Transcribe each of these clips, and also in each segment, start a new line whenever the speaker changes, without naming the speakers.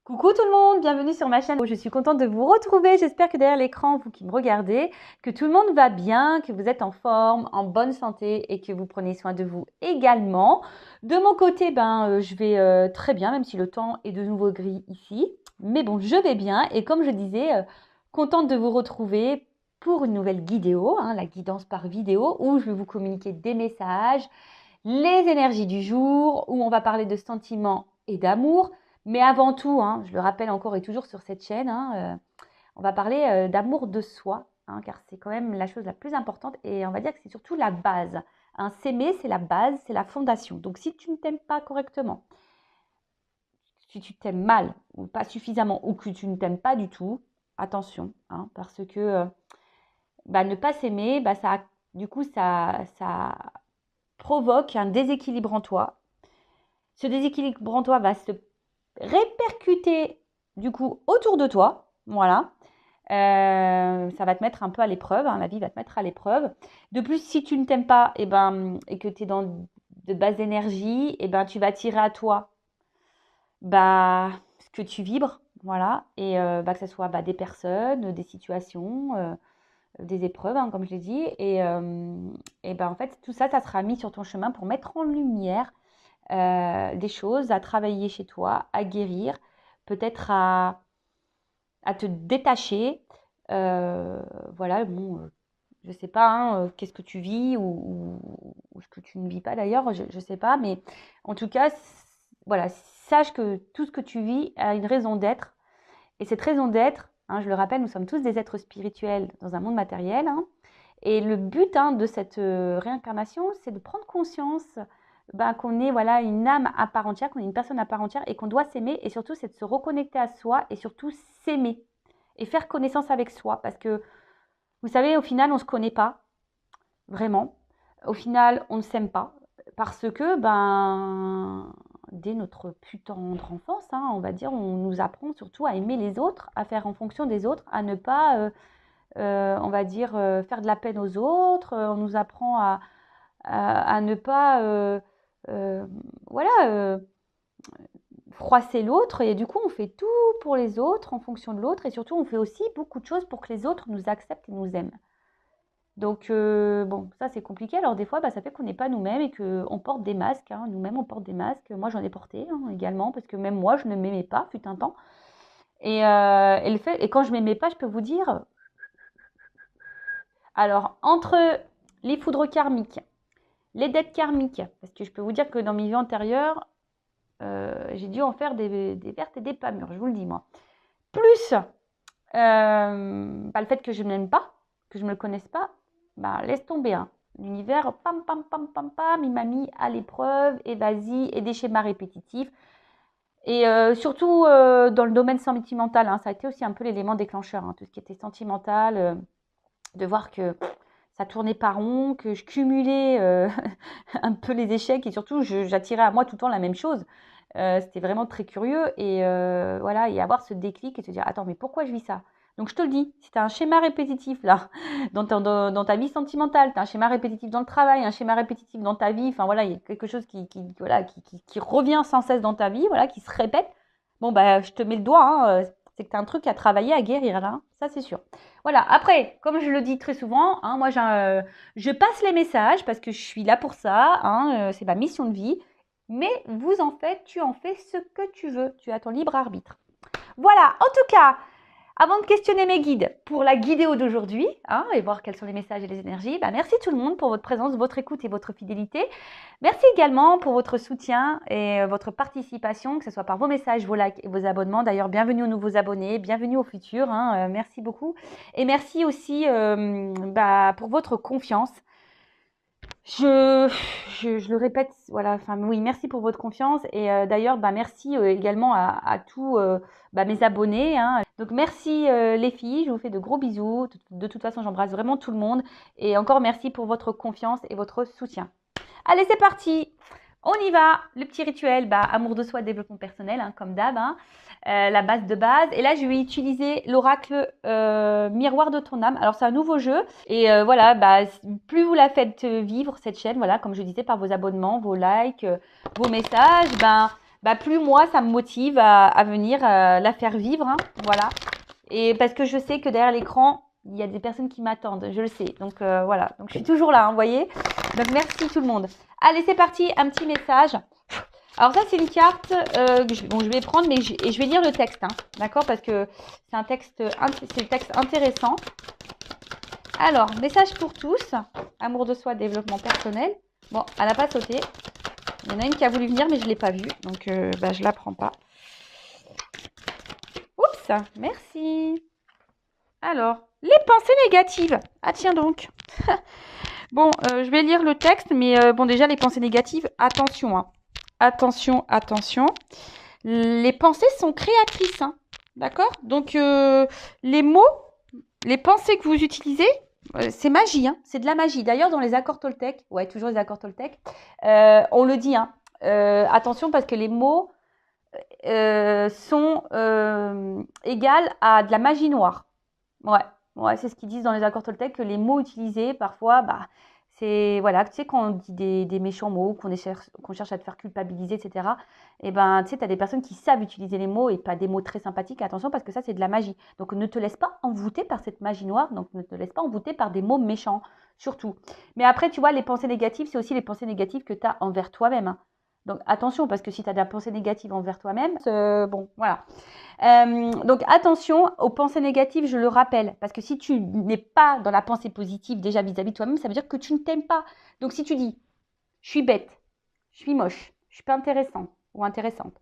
Coucou tout le monde, bienvenue sur ma chaîne. Je suis contente de vous retrouver. J'espère que derrière l'écran, vous qui me regardez, que tout le monde va bien, que vous êtes en forme, en bonne santé et que vous prenez soin de vous également. De mon côté, je vais très bien, même si le temps est de nouveau gris ici. Mais bon, je vais bien et comme je disais, contente de vous retrouver pour une nouvelle vidéo, la guidance par vidéo, où je vais vous communiquer des messages, les énergies du jour, où on va parler de sentiments et d'amour. Mais avant tout, je le rappelle encore et toujours sur cette chaîne, on va parler d'amour de soi, car c'est quand même la chose la plus importante et on va dire que c'est surtout la base. S'aimer, c'est la base, c'est la fondation. Donc si tu ne t'aimes pas correctement, si tu t'aimes mal ou pas suffisamment ou que tu ne t'aimes pas du tout, attention, parce que ne pas s'aimer, ça provoque un déséquilibre en toi. Ce déséquilibre en toi va se répercuter du coup autour de toi, voilà. Ça va te mettre un peu à l'épreuve, la vie va te mettre à l'épreuve. De plus, si tu ne t'aimes pas et que tu es dans de basses énergies, tu vas attirer à toi ce que tu vibres, voilà, et que ce soit des personnes, des situations, des épreuves, comme je l'ai dit, et en fait, tout ça, ça sera mis sur ton chemin pour mettre en lumière des choses à travailler chez toi, à guérir, peut-être à te détacher. Voilà, je ne sais pas qu'est-ce que tu vis ou ce que tu ne vis pas d'ailleurs, je ne sais pas, mais en tout cas, voilà, sache que tout ce que tu vis a une raison d'être. Et cette raison d'être, je le rappelle, nous sommes tous des êtres spirituels dans un monde matériel. Et le but de cette réincarnation, c'est de prendre conscience qu'on est une âme à part entière, qu'on est une personne à part entière et qu'on doit s'aimer. Et surtout, c'est de se reconnecter à soi et surtout s'aimer et faire connaissance avec soi. Parce que, vous savez, au final, on ne se connaît pas vraiment. Au final, on ne s'aime pas parce que, dès notre plus tendre enfance, on va dire, on nous apprend surtout à aimer les autres, à faire en fonction des autres, à ne pas... on va dire, faire de la peine aux autres. On nous apprend à ne pas, froisser l'autre. Et du coup, on fait tout pour les autres, en fonction de l'autre. Et surtout, on fait aussi beaucoup de choses pour que les autres nous acceptent et nous aiment. Donc, ça, c'est compliqué. Alors, des fois, ça fait qu'on n'est pas nous-mêmes et qu'on porte des masques. Nous-mêmes, on porte des masques. Moi, j'en ai porté également, parce que même moi, je ne m'aimais pas, fut un temps. Et quand je ne m'aimais pas, je peux vous dire... Alors, entre les foudres karmiques, les dettes karmiques, parce que je peux vous dire que dans mes vies antérieures, j'ai dû en faire des vertes et des pas mûres, je vous le dis moi. Plus le fait que je ne m'aime pas, que je ne me connaisse pas, laisse tomber. L'univers, pam, pam, pam, pam, pam, il m'a mis à l'épreuve, et vas-y, et des schémas répétitifs. Et surtout dans le domaine sentimental, ça a été aussi un peu l'élément déclencheur, tout ce qui était sentimental, de voir que ça tournait pas rond, que je cumulais un peu les échecs et surtout j'attirais à moi tout le temps la même chose. C'était vraiment très curieux et voilà, et avoir ce déclic et se dire attends, mais pourquoi je vis ça? Donc je te le dis, si tu as un schéma répétitif là dans ta vie sentimentale, tu as un schéma répétitif dans le travail, un schéma répétitif dans ta vie, enfin voilà, il y a quelque chose qui revient sans cesse dans ta vie, voilà, qui se répète. Bon je te mets le doigt, c'est que tu as un truc à travailler, à guérir là, ça c'est sûr. Voilà, après, comme je le dis très souvent, moi je passe les messages parce que je suis là pour ça, c'est ma mission de vie. Mais tu en fais ce que tu veux, tu as ton libre arbitre. Voilà, en tout cas, avant de questionner mes guides pour la guidéo d'aujourd'hui, et voir quels sont les messages et les énergies, merci tout le monde pour votre présence, votre écoute et votre fidélité. Merci également pour votre soutien et votre participation, que ce soit par vos messages, vos likes et vos abonnements. D'ailleurs, bienvenue aux nouveaux abonnés, bienvenue aux futurs, merci beaucoup. Et merci aussi pour votre confiance. Je le répète, voilà, oui, merci pour votre confiance et d'ailleurs, merci également à tous mes abonnés. Donc, merci les filles, je vous fais de gros bisous. De toute façon, j'embrasse vraiment tout le monde et encore merci pour votre confiance et votre soutien. Allez, c'est parti! On y va! Le petit rituel, amour de soi, développement personnel, comme d'hab, la base de base. Et là, je vais utiliser l'oracle miroir de ton âme. Alors, c'est un nouveau jeu. Et voilà, plus vous la faites vivre, cette chaîne, voilà, comme je disais, par vos abonnements, vos likes, vos messages, bah, plus moi, ça me motive à venir la faire vivre. Hein, voilà. Et parce que je sais que derrière l'écran, il y a des personnes qui m'attendent, je le sais. Donc voilà, donc je suis toujours là, hein, vous voyez. Donc merci tout le monde. Allez, c'est parti, un petit message. Alors ça, c'est une carte bon, je vais prendre, mais et je vais lire le texte, hein, d'accord? Parce que c'est un texte, intéressant. Alors, message pour tous, amour de soi, développement personnel. Bon, elle n'a pas sauté. Il y en a une qui a voulu venir, mais je ne l'ai pas vue, donc bah, je ne la prends pas. Oups, merci. Alors, les pensées négatives. Ah tiens donc. Bon, je vais lire le texte, mais bon, déjà, les pensées négatives, attention. Hein. Attention, attention. Les pensées sont créatrices. Hein. D'accord? Donc, les mots, les pensées que vous utilisez, c'est magie. Hein. C'est de la magie. D'ailleurs, dans les accords Toltec, ouais, toujours les accords Toltec, on le dit. Hein. Attention, parce que les mots sont égales à de la magie noire. Ouais, c'est ce qu'ils disent dans les accords Toltec, que les mots utilisés, parfois, bah, c'est, voilà, tu sais, quand on dit des méchants mots, qu'on cherche à te faire culpabiliser, etc., et ben, tu sais, tu as des personnes qui savent utiliser les mots et pas des mots très sympathiques, attention, parce que ça, c'est de la magie. Donc, ne te laisse pas envoûter par cette magie noire, donc ne te laisse pas envoûter par des mots méchants, surtout. Mais après, tu vois, les pensées négatives, c'est aussi les pensées négatives que tu as envers toi-même. Hein. Donc, attention, parce que si tu as des pensées négatives envers toi-même, bon, voilà. Donc attention aux pensées négatives, je le rappelle, parce que si tu n'es pas dans la pensée positive déjà vis-à-vis de toi-même, ça veut dire que tu ne t'aimes pas. Donc si tu dis, je suis bête, je suis moche, je suis pas intéressant ou intéressante,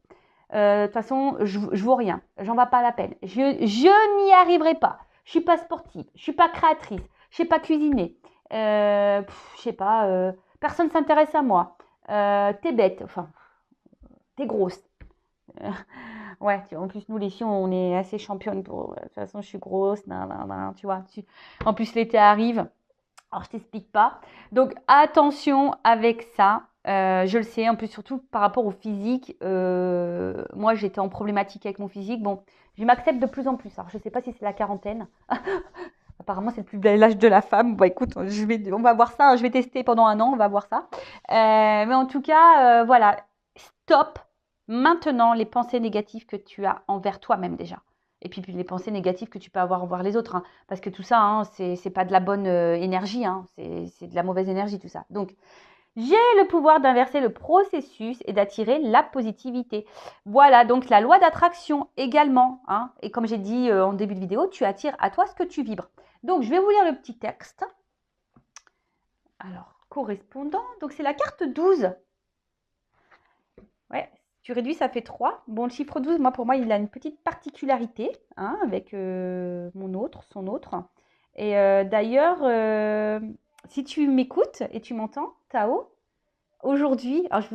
de toute façon, je vaux rien, j'en vas pas la peine, je n'y arriverai pas, je suis pas sportive, je suis pas créatrice, je sais pas cuisiner, je sais pas, personne s'intéresse à moi, t'es bête, enfin, t'es grosse. Ouais, en plus, nous, les filles, on est assez championnes pour. De toute façon, je suis grosse, tu vois. En plus, l'été arrive. Alors, je t'explique pas. Donc, attention avec ça. Je le sais, en plus, surtout par rapport au physique. Moi, j'étais en problématique avec mon physique. Bon, je m'accepte de plus en plus. Alors, je ne sais pas si c'est la quarantaine. Apparemment, c'est le plus bel âge de la femme. Bah, écoute, on va voir ça. Je vais tester pendant un an. On va voir ça. Mais en tout cas, voilà. Stop maintenant les pensées négatives que tu as envers toi-même déjà. Et puis les pensées négatives que tu peux avoir envers les autres. Hein. Parce que tout ça, hein, c'est pas de la bonne énergie. Hein. C'est de la mauvaise énergie, tout ça. Donc, j'ai le pouvoir d'inverser le processus et d'attirer la positivité. Voilà, donc la loi d'attraction également. Hein. Et comme j'ai dit en début de vidéo, tu attires à toi ce que tu vibres. Donc, je vais vous lire le petit texte. Alors, correspondant. Donc, c'est la carte 12. Ouais, tu réduis, ça fait 3. Bon, le chiffre 12, moi, pour moi, il a une petite particularité hein, avec son autre. Et d'ailleurs, si tu m'écoutes et tu m'entends, Tao, aujourd'hui, alors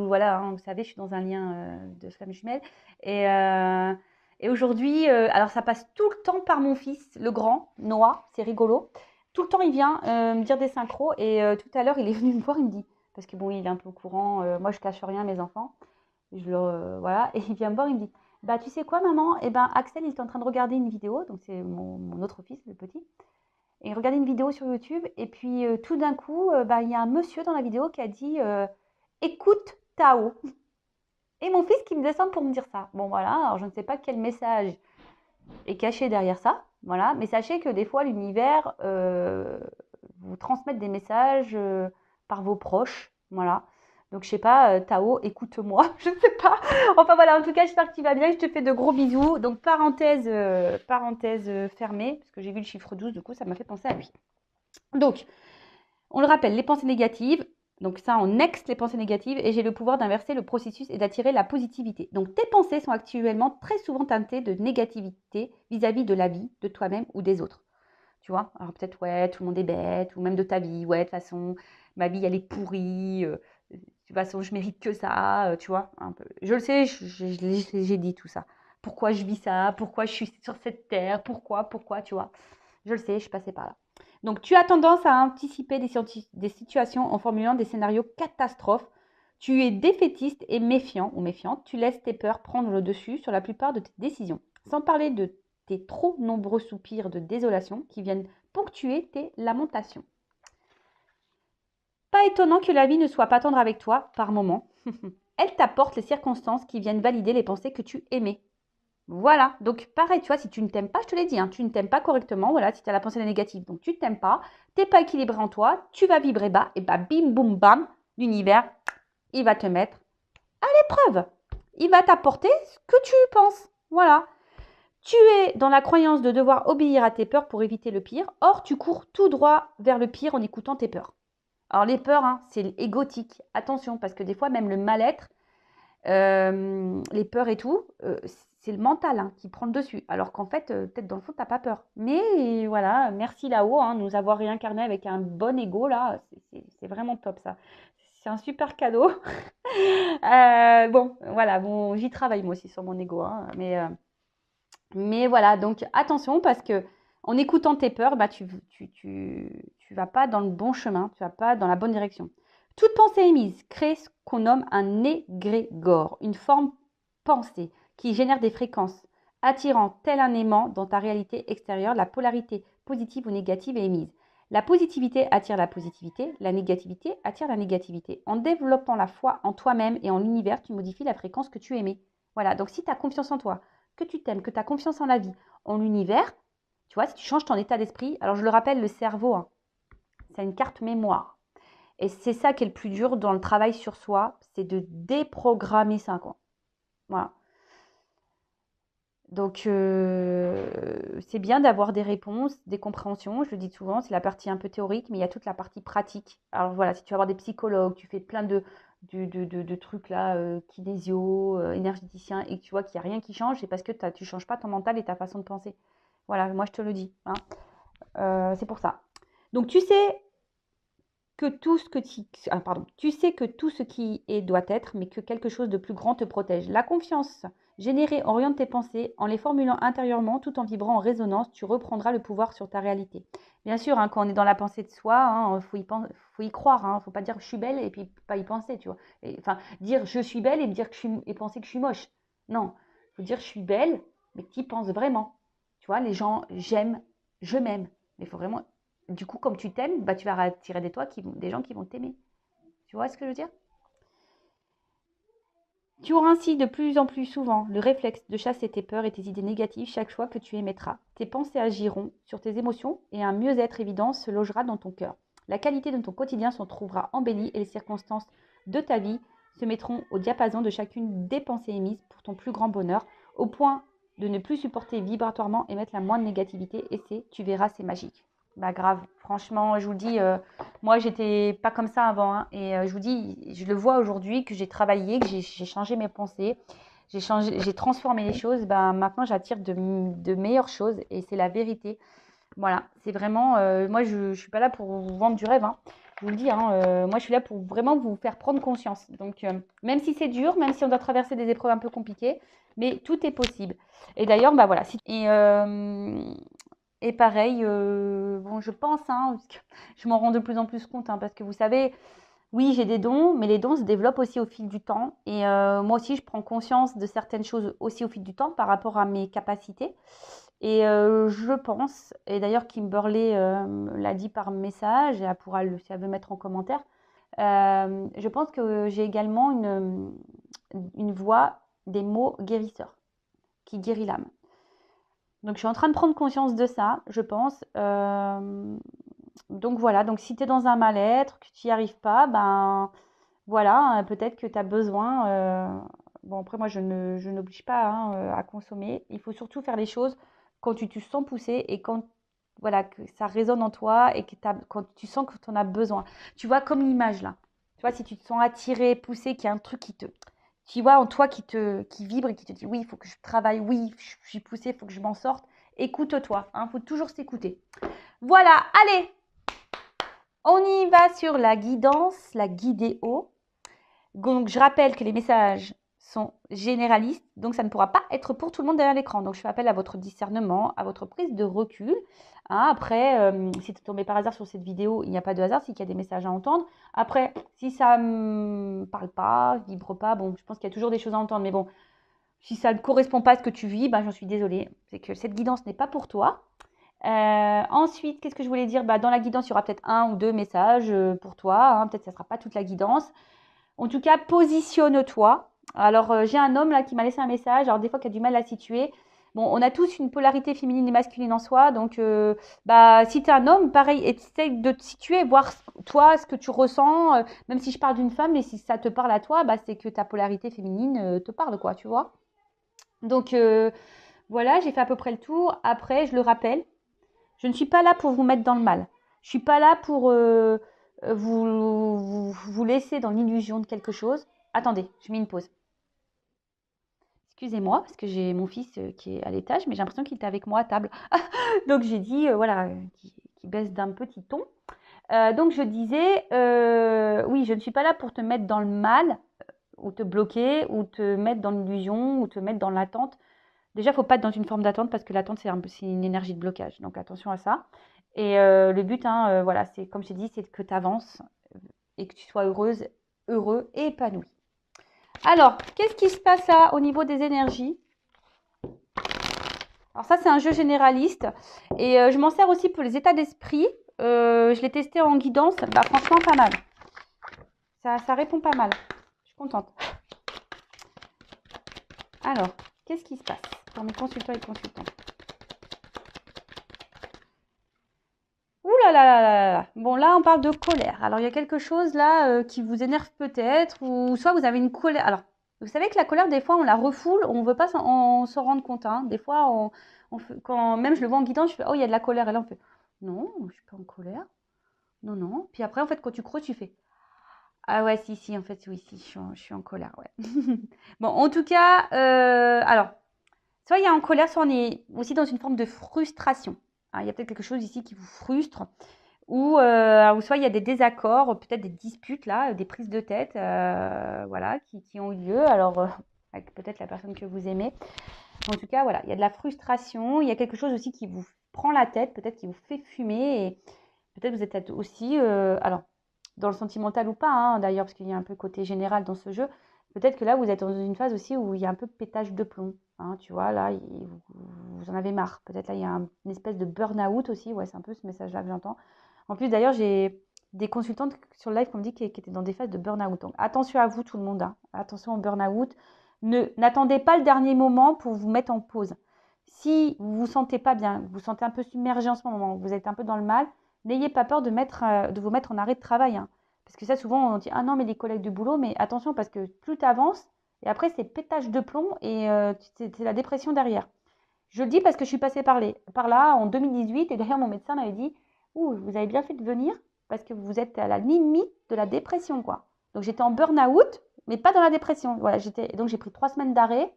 voilà, hein, vous savez, je suis dans un lien de flamme jumelle. Et aujourd'hui, alors ça passe tout le temps par mon fils, le grand, Noah, c'est rigolo. Tout le temps, il vient me dire des synchros. Et tout à l'heure, il est venu me voir, il me dit, parce que bon, il est un peu au courant, moi, je cache rien à mes enfants. Voilà, et il vient me voir, il me dit, bah tu sais quoi maman, eh ben Axel il est en train de regarder une vidéo, donc c'est mon autre fils, le petit, et il regardait une vidéo sur YouTube, et puis tout d'un coup, bah, il y a un monsieur dans la vidéo qui a dit, écoute Tao, et mon fils qui me descend pour me dire ça. Bon voilà, alors je ne sais pas quel message est caché derrière ça, voilà, mais sachez que des fois l'univers vous transmet des messages par vos proches, voilà. Donc, je sais pas, Tao, écoute-moi, je ne sais pas. Enfin, voilà, en tout cas, j'espère que tu vas bien. Je te fais de gros bisous. Donc, parenthèse fermée, parce que j'ai vu le chiffre 12, du coup, ça m'a fait penser à lui. Donc, on le rappelle, les pensées négatives. Donc, ça, on next les pensées négatives. Et j'ai le pouvoir d'inverser le processus et d'attirer la positivité. Donc, tes pensées sont actuellement très souvent teintées de négativité vis-à-vis de la vie, de toi-même ou des autres. Tu vois, alors peut-être, ouais, tout le monde est bête, ou même de ta vie, ouais, de toute façon, ma vie, elle est pourrie, de toute façon, je mérite que ça, tu vois, un peu. Je le sais, j'ai dit tout ça. Pourquoi je vis ça? Pourquoi je suis sur cette terre? Pourquoi, tu vois? Je le sais, je suis passée par là. Donc, tu as tendance à anticiper des situations en formulant des scénarios catastrophes. Tu es défaitiste et méfiant ou méfiante. Tu laisses tes peurs prendre le dessus sur la plupart de tes décisions. Sans parler de tes trop nombreux soupirs de désolation qui viennent ponctuer tes lamentations. Pas étonnant que la vie ne soit pas tendre avec toi par moments. elle t'apporte les circonstances qui viennent valider les pensées que tu aimais. Voilà, donc pareil, tu vois, si tu ne t'aimes pas, je te l'ai dit, hein, tu ne t'aimes pas correctement, voilà, si tu as la pensée négative, donc tu ne t'aimes pas, tu n'es pas équilibré en toi, tu vas vibrer bas, et bah bim, boum, bam, l'univers, il va te mettre à l'épreuve. Il va t'apporter ce que tu penses. Voilà. Tu es dans la croyance de devoir obéir à tes peurs pour éviter le pire. Or, tu cours tout droit vers le pire en écoutant tes peurs. Alors, les peurs, hein, c'est égotique. Attention, parce que des fois, même le mal-être, les peurs et tout, c'est le mental hein, qui prend le dessus. Alors qu'en fait, peut-être dans le fond, tu n'as pas peur. Mais voilà, merci là-haut, hein, nous avoir réincarné avec un bon ego, là, c'est vraiment top ça. C'est un super cadeau. Bon, voilà, bon, j'y travaille moi aussi sur mon ego, hein, mais voilà, donc attention parce que en écoutant tes peurs, bah, tu vas pas dans le bon chemin, tu vas pas dans la bonne direction. Toute pensée émise crée ce qu'on nomme un égrégore, une forme pensée qui génère des fréquences attirant tel un aimant dans ta réalité extérieure. La polarité positive ou négative est émise. La positivité attire la positivité, la négativité attire la négativité. En développant la foi en toi-même et en l'univers, tu modifies la fréquence que tu aimais. Voilà, donc si tu as confiance en toi, que tu t'aimes, que tu as confiance en la vie, en l'univers, tu vois, si tu changes ton état d'esprit, alors je le rappelle, le cerveau, hein, c'est une carte mémoire. Et c'est ça qui est le plus dur dans le travail sur soi, c'est de déprogrammer ça, quoi. Voilà. Donc, c'est bien d'avoir des réponses, des compréhensions. Je le dis souvent, c'est la partie un peu théorique, mais il y a toute la partie pratique. Alors voilà, si tu vas voir des psychologues, tu fais plein de trucs là, kinésio, énergéticien, et que tu vois qu'il n'y a rien qui change, c'est parce que tu ne changes pas ton mental et ta façon de penser. Voilà, moi je te le dis, hein. C'est pour ça. Donc tu sais que tout ce que tu sais que tout ce qui est doit être, mais que quelque chose de plus grand te protège. La confiance générée oriente tes pensées en les formulant intérieurement, tout en vibrant en résonance, tu reprendras le pouvoir sur ta réalité. Bien sûr, hein, quand on est dans la pensée de soi, hein, faut y croire. Hein, faut pas dire je suis belle et puis pas y penser, tu vois. Enfin, dire je suis belle et dire que et penser que je suis moche. Non, faut dire je suis belle, mais que tu y penses vraiment. Tu vois, les gens j'aime, je m'aime, mais il faut vraiment du coup, comme tu t'aimes, bah, tu vas attirer des gens qui vont t'aimer. Tu vois ce que je veux dire? Tu auras ainsi de plus en plus souvent le réflexe de chasser tes peurs et tes idées négatives chaque fois que tu émettras. Tes pensées agiront sur tes émotions et un mieux-être évident se logera dans ton cœur. La qualité de ton quotidien s'en trouvera embellie et les circonstances de ta vie se mettront au diapason de chacune des pensées émises pour ton plus grand bonheur, au point de ne plus supporter vibratoirement et mettre la moindre négativité. Et tu verras, c'est magique. Bah grave, franchement, je vous le dis, moi j'étais pas comme ça avant, hein, et je vous dis, je le vois aujourd'hui que j'ai travaillé, que j'ai changé mes pensées, j'ai transformé les choses. Ben maintenant j'attire de meilleures choses et c'est la vérité. Voilà, c'est vraiment, moi je suis pas là pour vous vendre du rêve, hein. Je vous le dis, hein, moi je suis là pour vraiment vous faire prendre conscience. Donc même si c'est dur, même si on doit traverser des épreuves un peu compliquées, mais tout est possible. Et d'ailleurs, bah voilà, et pareil, bon, je pense, hein, parce que je m'en rends de plus en plus compte, hein, parce que vous savez, oui, j'ai des dons, mais les dons se développent aussi au fil du temps. Et moi aussi, je prends conscience de certaines choses aussi au fil du temps par rapport à mes capacités. Et je pense, et d'ailleurs Kimberly l'a dit par message, et elle pourra si elle veut mettre en commentaire, je pense que j'ai également une voix des mots guérisseurs, qui guérit l'âme. Donc, je suis en train de prendre conscience de ça, je pense. Donc, voilà. Donc, si tu es dans un mal-être, que tu n'y arrives pas, ben voilà, peut-être que tu as besoin. Bon, après, moi, je n'oblige pas hein, à consommer. Il faut surtout faire les choses quand tu te sens poussé et quand voilà, que ça résonne en toi et que quand tu sens que tu en as besoin. Tu vois, comme l'image là. Tu vois, si tu te sens attiré, poussé, qu'il y a un truc tu vois, en toi qui vibre et qui te dit oui, il faut que je travaille, oui, je suis poussée, il faut que je m'en sorte. Écoute-toi, hein, faut toujours s'écouter. Voilà, allez, on y va sur la guidance, la guidéo. Donc, je rappelle que les messages sont généralistes, donc ça ne pourra pas être pour tout le monde derrière l'écran. Donc, je fais appel à votre discernement, à votre prise de recul. Hein, après, si tu es tombé par hasard sur cette vidéo, il n'y a pas de hasard, c'est qu'il y a des messages à entendre. Après, si ça ne parle pas, vibre pas, bon, je pense qu'il y a toujours des choses à entendre, mais bon, si ça ne correspond pas à ce que tu vis, ben, j'en suis désolée. C'est que cette guidance n'est pas pour toi. Ensuite, qu'est-ce que je voulais dire? Bah, dans la guidance, il y aura peut-être un ou deux messages pour toi. Hein. Peut-être que ça ne sera pas toute la guidance. En tout cas, positionne-toi. Alors, j'ai un homme là qui m'a laissé un message. Alors, des fois, qui a du mal à situer. Bon, on a tous une polarité féminine et masculine en soi. Donc, bah, si tu es un homme, pareil, essaye de te situer, voir toi, ce que tu ressens. Même si je parle d'une femme, mais si ça te parle à toi, bah, c'est que ta polarité féminine te parle, quoi, tu vois. Donc, voilà, j'ai fait à peu près le tour. Après, je le rappelle, je ne suis pas là pour vous mettre dans le mal. Je ne suis pas là pour vous laisser dans l'illusion de quelque chose. Attendez, je mets une pause. Excusez-moi, parce que j'ai mon fils qui est à l'étage, mais j'ai l'impression qu'il était avec moi à table. Donc j'ai dit, voilà, qui baisse d'un petit ton. Donc je disais, oui, je ne suis pas là pour te mettre dans le mal, ou te bloquer, ou te mettre dans l'illusion, ou te mettre dans l'attente. Déjà, il ne faut pas être dans une forme d'attente parce que l'attente, c'est une énergie de blocage. Donc attention à ça. Et le but, hein, voilà, c'est comme je t'ai dit, c'est que tu avances et que tu sois heureuse, heureux et épanoui. Alors, qu'est-ce qui se passe là au niveau des énergies? Alors ça, c'est un jeu généraliste et je m'en sers aussi pour les états d'esprit. Je l'ai testé en guidance, bah, franchement, pas mal. Ça répond pas mal. Je suis contente. Alors, qu'est-ce qui se passe pour mes consultants et consultantes? Ouh là là là là là. Bon, là, on parle de colère. Alors, il y a quelque chose là qui vous énerve peut-être, ou soit vous avez une colère. Alors, vous savez que la colère, des fois, on la refoule, on ne veut pas s'en rendre compte. Hein. Des fois, quand même je le vois en guidant, je fais, oh, il y a de la colère. Et là, on fait, non, je ne suis pas en colère. Non, non. Puis après, en fait, quand tu creuses, tu fais, ah ouais, si, en fait, oui, si, je suis en colère, ouais. Bon, en tout cas, alors, soit il y a en colère, soit on est aussi dans une forme de frustration. Hein, il y a peut-être quelque chose ici qui vous frustre. Ou soit il y a des désaccords, peut-être des disputes là, des prises de tête, voilà, qui ont eu lieu. Alors, avec peut-être la personne que vous aimez. En tout cas, voilà, il y a de la frustration. Il y a quelque chose aussi qui vous prend la tête, peut-être qui vous fait fumer. Et peut-être vous êtes aussi, alors, dans le sentimental ou pas, hein, d'ailleurs, parce qu'il y a un peu côté général dans ce jeu. Peut-être que là, vous êtes dans une phase aussi où il y a un peu de pétage de plomb. Hein, tu vois, là, vous en avez marre. Peut-être là, il y a une espèce de burn-out aussi. Ouais, c'est un peu ce message-là que j'entends. En plus, d'ailleurs, j'ai des consultantes sur le live qui m'ont dit qu'elles étaient dans des phases de burn-out. Donc, attention à vous, tout le monde. Hein. Attention au burn-out. N'attendez pas le dernier moment pour vous mettre en pause. Si vous vous sentez pas bien, vous vous sentez un peu submergé en ce moment, vous êtes un peu dans le mal, n'ayez pas peur de vous mettre en arrêt de travail. Hein. Parce que ça, souvent, on dit, ah non, mais les collègues de boulot, mais attention, parce que plus tu avances, et après, c'est pétage de plomb et c'est la dépression derrière. Je le dis parce que je suis passée par là en 2018 et d'ailleurs, mon médecin m'avait dit, ouh, vous avez bien fait de venir parce que vous êtes à la limite de la dépression, quoi. Donc, j'étais en burn-out, mais pas dans la dépression. Voilà, donc j'ai pris 3 semaines d'arrêt.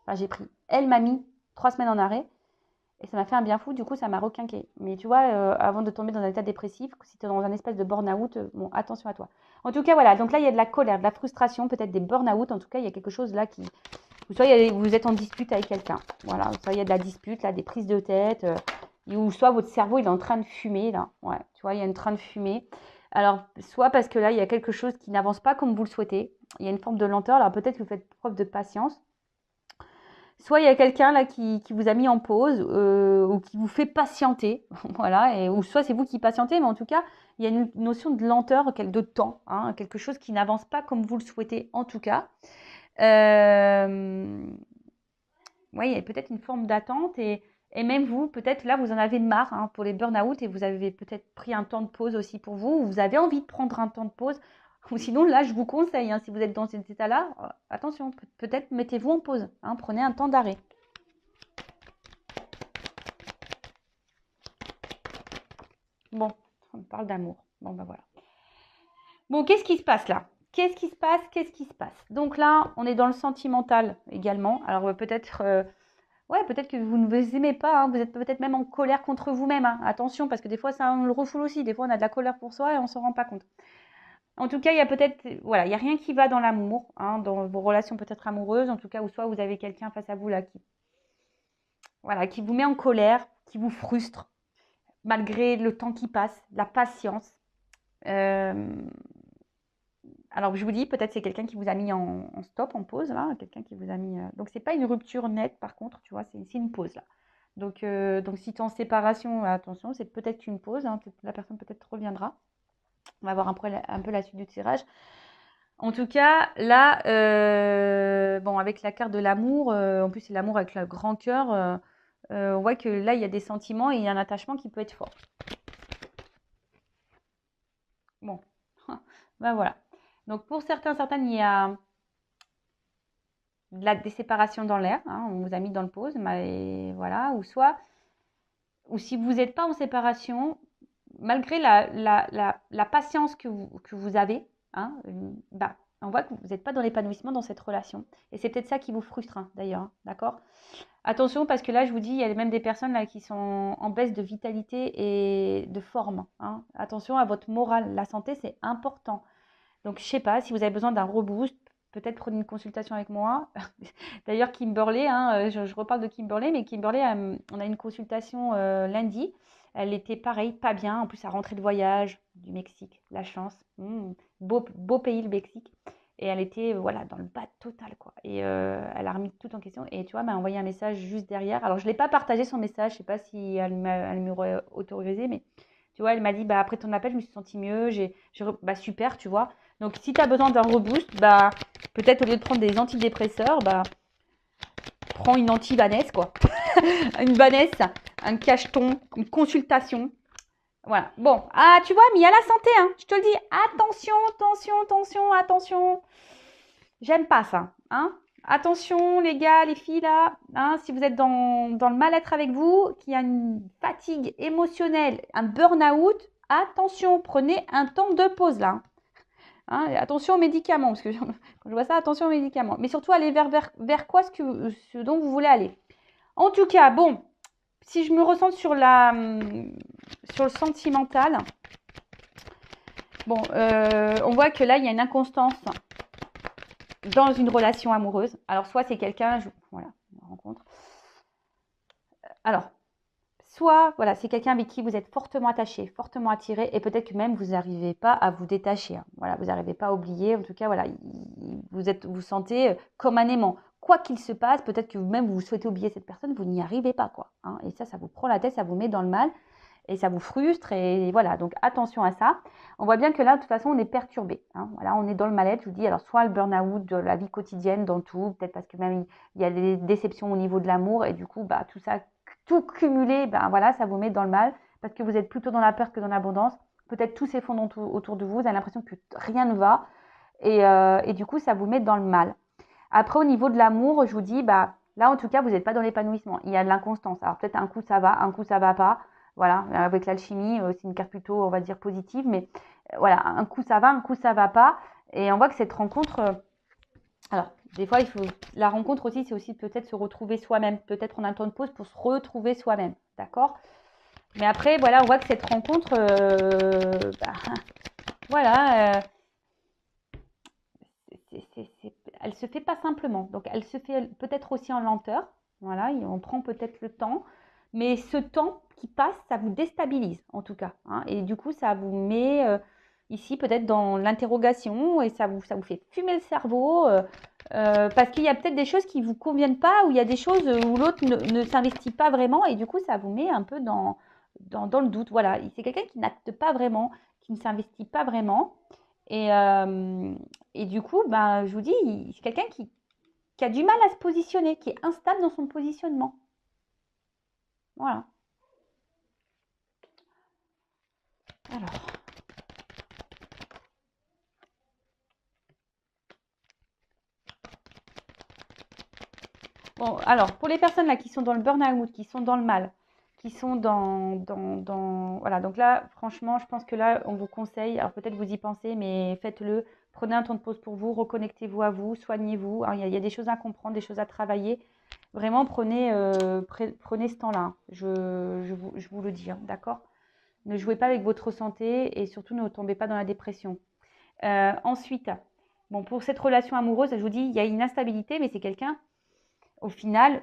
Enfin, elle m'a mis 3 semaines en arrêt. Et ça m'a fait un bien fou, du coup, ça m'a requinqué. Mais tu vois, avant de tomber dans un état dépressif, si tu es dans un espèce de burn-out, bon, attention à toi. En tout cas, voilà. Donc là, il y a de la colère, de la frustration, peut-être des burn-out. En tout cas, il y a quelque chose là qui. Soit vous êtes en dispute avec quelqu'un. Voilà. Soit il y a de la dispute, là, des prises de tête. Ou soit votre cerveau, il est en train de fumer, là. Ouais. Tu vois, il est en train de fumer. Alors, soit parce que là, il y a quelque chose qui n'avance pas comme vous le souhaitez. Il y a une forme de lenteur. Alors, peut-être que vous faites preuve de patience. Soit il y a quelqu'un là qui vous a mis en pause ou qui vous fait patienter, voilà, ou soit c'est vous qui patientez, mais en tout cas, il y a une notion de lenteur, de temps, hein, quelque chose qui n'avance pas comme vous le souhaitez en tout cas. Ouais, il y a peut-être une forme d'attente et même vous, peut-être là, vous en avez marre hein, pour les burn-out et vous avez peut-être pris un temps de pause aussi pour vous, ou vous avez envie de prendre un temps de pause. Ou sinon, là, je vous conseille, hein, si vous êtes dans cet état-là, attention, peut-être mettez-vous en pause, hein, prenez un temps d'arrêt. Bon, on parle d'amour. Bon, ben voilà. Bon, qu'est-ce qui se passe là? Qu'est-ce qui se passe? Qu'est-ce qui se passe? Donc là, on est dans le sentimental également. Alors peut-être ouais, peut-être que vous ne vous aimez pas, hein. Vous êtes peut-être même en colère contre vous-même. Hein. Attention, parce que des fois, ça, on le refoule aussi. Des fois, on a de la colère pour soi et on ne s'en rend pas compte. En tout cas, il y a peut-être, voilà, il n'y a rien qui va dans l'amour, hein, dans vos relations peut-être amoureuses, en tout cas, ou soit vous avez quelqu'un face à vous là voilà, qui vous met en colère, qui vous frustre, malgré le temps qui passe, la patience. Euh, alors, je vous dis, peut-être c'est quelqu'un qui vous a mis en stop, en pause, là, quelqu'un qui vous a mis. Donc, c'est pas une rupture nette, par contre, tu vois, c'est une pause là. Donc si tu es en séparation, attention, c'est peut-être qu'une pause, hein, la personne peut-être reviendra. On va voir un peu la suite du tirage. En tout cas, là, bon, avec la carte de l'amour, en plus c'est l'amour avec le grand cœur, on voit que là, il y a des sentiments et il y a un attachement qui peut être fort. Bon, ben voilà. Donc pour certains, certaines, il y a des séparations dans l'air, hein, on vous a mis dans le pause, mais voilà, ou soit, ou si vous n'êtes pas en séparation, malgré la patience que vous avez, hein, bah, on voit que vous n'êtes pas dans l'épanouissement dans cette relation. Et c'est peut-être ça qui vous frustre, hein, d'ailleurs, hein, d'accord? Attention, parce que là, je vous dis, il y a même des personnes là qui sont en baisse de vitalité et de forme, hein. Attention à votre morale. La santé, c'est important. Donc, je sais pas, si vous avez besoin d'un reboost, peut-être prenez une consultation avec moi. D'ailleurs, Kimberley, hein, je reparle de Kimberley, mais Kimberley, on a une consultation lundi. Elle était pareil, pas bien. En plus, elle rentrait de voyage du Mexique. La chance. Beau pays, le Mexique. Et elle était voilà, dans le bas total, quoi. Et elle a remis tout en question. Et tu vois, elle m'a envoyé un message juste derrière. Alors, je ne l'ai pas partagé son message. Je ne sais pas si elle m'aurait autorisé, mais tu vois, elle m'a dit, bah, après ton appel, je me suis sentie mieux. Bah, super, tu vois. Donc, si tu as besoin d'un reboost, bah, peut-être au lieu de prendre des antidépresseurs, bah, prends une anti-Vanesse, quoi. Une Vanesse, un cacheton, une consultation. Voilà. Bon, ah, tu vois, mais il y a la santé, hein. Je te le dis, attention, attention, attention, attention. J'aime pas ça, hein. Attention, les gars, les filles, là, hein, si vous êtes dans le mal-être avec vous, qu'il y a une fatigue émotionnelle, un burn-out, attention, prenez un temps de pause, là. Hein, attention aux médicaments, parce que quand je vois ça, attention aux médicaments. Mais surtout, allez vers quoi ce dont vous voulez aller. En tout cas, bon, si je me ressens sur le sentimental, bon, on voit que là, il y a une inconstance dans une relation amoureuse. Alors, soit c'est quelqu'un, voilà, on rencontre. Alors, soit, voilà, c'est quelqu'un avec qui vous êtes fortement attaché, fortement attiré, et peut-être que même vous n'arrivez pas à vous détacher, hein. Voilà, vous n'arrivez pas à oublier. En tout cas, voilà, vous sentez comme un aimant. Quoi qu'il se passe, peut-être que vous-même vous souhaitez oublier cette personne, vous n'y arrivez pas, quoi, hein. Et ça vous prend la tête, ça vous met dans le mal, et ça vous frustre, et voilà. Donc attention à ça. On voit bien que là, de toute façon, on est perturbé, hein. Voilà, on est dans le mal-être. Je vous dis, alors soit le burn-out de la vie quotidienne, dans tout, peut-être parce que même il y a des déceptions au niveau de l'amour, et du coup, bah tout ça tout cumulé, ben voilà, ça vous met dans le mal parce que vous êtes plutôt dans la peur que dans l'abondance. Peut-être tout s'effondre autour de vous, vous avez l'impression que rien ne va et du coup, ça vous met dans le mal. Après, au niveau de l'amour, je vous dis, bah là, en tout cas, vous n'êtes pas dans l'épanouissement. Il y a de l'inconstance. Alors peut-être un coup ça va, un coup ça va pas. Voilà, avec l'alchimie, c'est une carte plutôt, on va dire, positive, mais voilà, un coup ça va, un coup ça va pas. Et on voit que cette rencontre, alors, des fois, la rencontre aussi, c'est aussi peut-être se retrouver soi-même. Peut-être prendre un temps de pause pour se retrouver soi-même. D'accord? Mais après, voilà, on voit que cette rencontre, voilà, elle se fait pas simplement. Donc, elle se fait peut-être aussi en lenteur. Voilà, on prend peut-être le temps. Mais ce temps qui passe, ça vous déstabilise, en tout cas, hein. Et du coup, ça vous met ici peut-être dans l'interrogation et ça vous fait fumer le cerveau. Parce qu'il y a peut-être des choses qui ne vous conviennent pas ou il y a des choses où l'autre ne s'investit pas vraiment et du coup, ça vous met un peu dans le doute. Voilà, c'est quelqu'un qui n'acte pas vraiment, qui ne s'investit pas vraiment. Et, euh, et du coup, ben, je vous dis, c'est quelqu'un qui a du mal à se positionner, qui est instable dans son positionnement. Voilà. Alors, bon, alors pour les personnes là qui sont dans le burn-out, qui sont dans le mal, qui sont voilà, donc là, franchement, je pense que là, on vous conseille, alors peut-être vous y pensez, mais faites-le. Prenez un temps de pause pour vous, reconnectez-vous à vous, soignez-vous. Alors, il y a des choses à comprendre, des choses à travailler. Vraiment, prenez ce temps-là, hein. Je vous le dis, hein, d'accord? Ne jouez pas avec votre santé et surtout ne tombez pas dans la dépression. Ensuite, bon, pour cette relation amoureuse, je vous dis, il y a une instabilité, mais c'est quelqu'un, au final,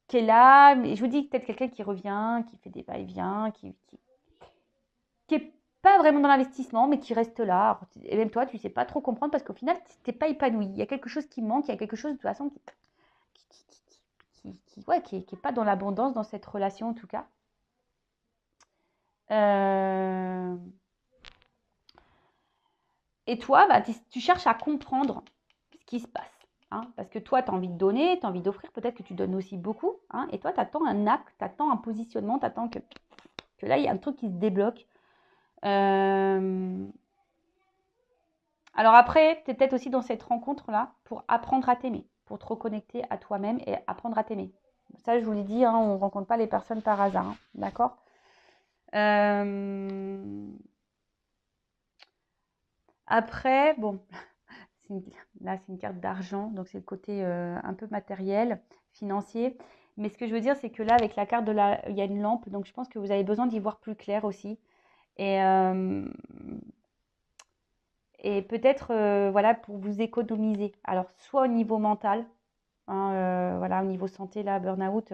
qui est là. Mais je vous dis, peut-être quelqu'un qui revient, qui fait des va-et-vient, qui est pas vraiment dans l'investissement, mais qui reste là. Et même toi, tu ne sais pas trop comprendre parce qu'au final, tu n'es pas épanoui. Il y a quelque chose qui manque, il y a quelque chose de toute façon qui est pas dans l'abondance dans cette relation en tout cas. Euh, Et toi, bah, tu cherches à comprendre ce qui se passe. Hein, parce que toi, tu as envie de donner, tu as envie d'offrir, peut-être que tu donnes aussi beaucoup. Hein, et toi, tu attends un acte, tu attends un positionnement, tu attends que là, il y a un truc qui se débloque. Alors après, tu es peut-être aussi dans cette rencontre-là pour apprendre à t'aimer, pour te reconnecter à toi-même et apprendre à t'aimer. Ça, je vous l'ai dit, hein, on ne rencontre pas les personnes par hasard. Hein, d'accord. Après, bon, là, c'est une carte d'argent, donc c'est le côté un peu matériel, financier. Mais ce que je veux dire, c'est que là, avec la carte il y a une lampe, donc je pense que vous avez besoin d'y voir plus clair aussi. Et, peut-être, voilà, pour vous économiser. Alors, soit au niveau mental, hein, voilà, au niveau santé, là, burn-out,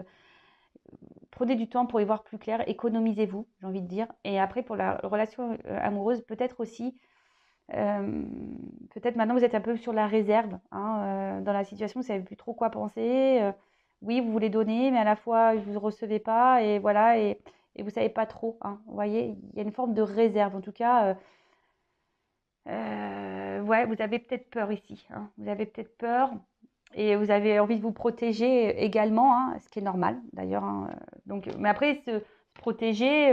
prenez du temps pour y voir plus clair, économisez-vous, j'ai envie de dire. Et après, pour la relation amoureuse, peut-être aussi, peut-être maintenant vous êtes un peu sur la réserve, hein, dans la situation, vous ne savez plus trop quoi penser. Oui, vous voulez donner, mais à la fois, vous ne recevez pas, et voilà, et vous ne savez pas trop. Hein, vous voyez, il y a une forme de réserve. En tout cas, ouais, vous avez peut-être peur ici. Hein, vous avez peut-être peur. Et vous avez envie de vous protéger également, hein, ce qui est normal d'ailleurs. Hein, donc, mais après, se protéger,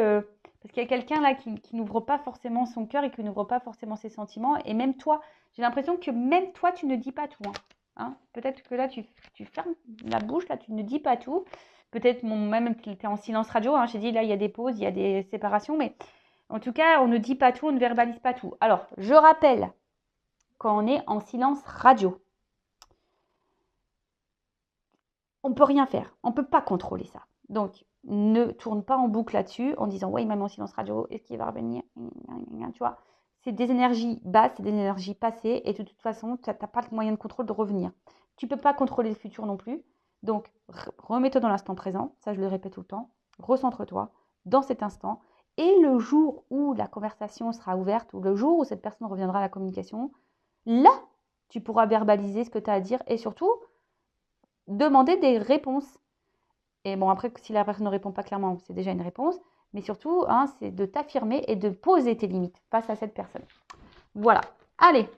parce qu'il y a quelqu'un là qui n'ouvre pas forcément son cœur et qui n'ouvre pas forcément ses sentiments. Et même toi, j'ai l'impression que même toi, tu ne dis pas tout. Hein. Hein, peut-être que là, tu fermes la bouche, là, tu ne dis pas tout. Peut-être même tu es en silence radio. Hein, j'ai dit là, il y a des pauses, il y a des séparations. Mais en tout cas, on ne dit pas tout, on ne verbalise pas tout. Alors, je rappelle, quand on est en silence radio, on ne peut rien faire. On ne peut pas contrôler ça. Donc, ne tourne pas en boucle là-dessus en disant « Ouais, il m'a mis en silence radio, est-ce qu'il va revenir ?» Tu vois, c'est des énergies basses, c'est des énergies passées et de toute façon, tu n'as pas le moyen de contrôle de revenir. Tu ne peux pas contrôler le futur non plus. Donc, remets-toi dans l'instant présent. Ça, je le répète tout le temps. Recentre-toi dans cet instant. Et le jour où la conversation sera ouverte, ou le jour où cette personne reviendra à la communication, là, tu pourras verbaliser ce que tu as à dire et surtout, demander des réponses. Et bon, après, si la personne ne répond pas clairement, c'est déjà une réponse. Mais surtout, hein, c'est de t'affirmer et de poser tes limites face à cette personne. Voilà. Allez.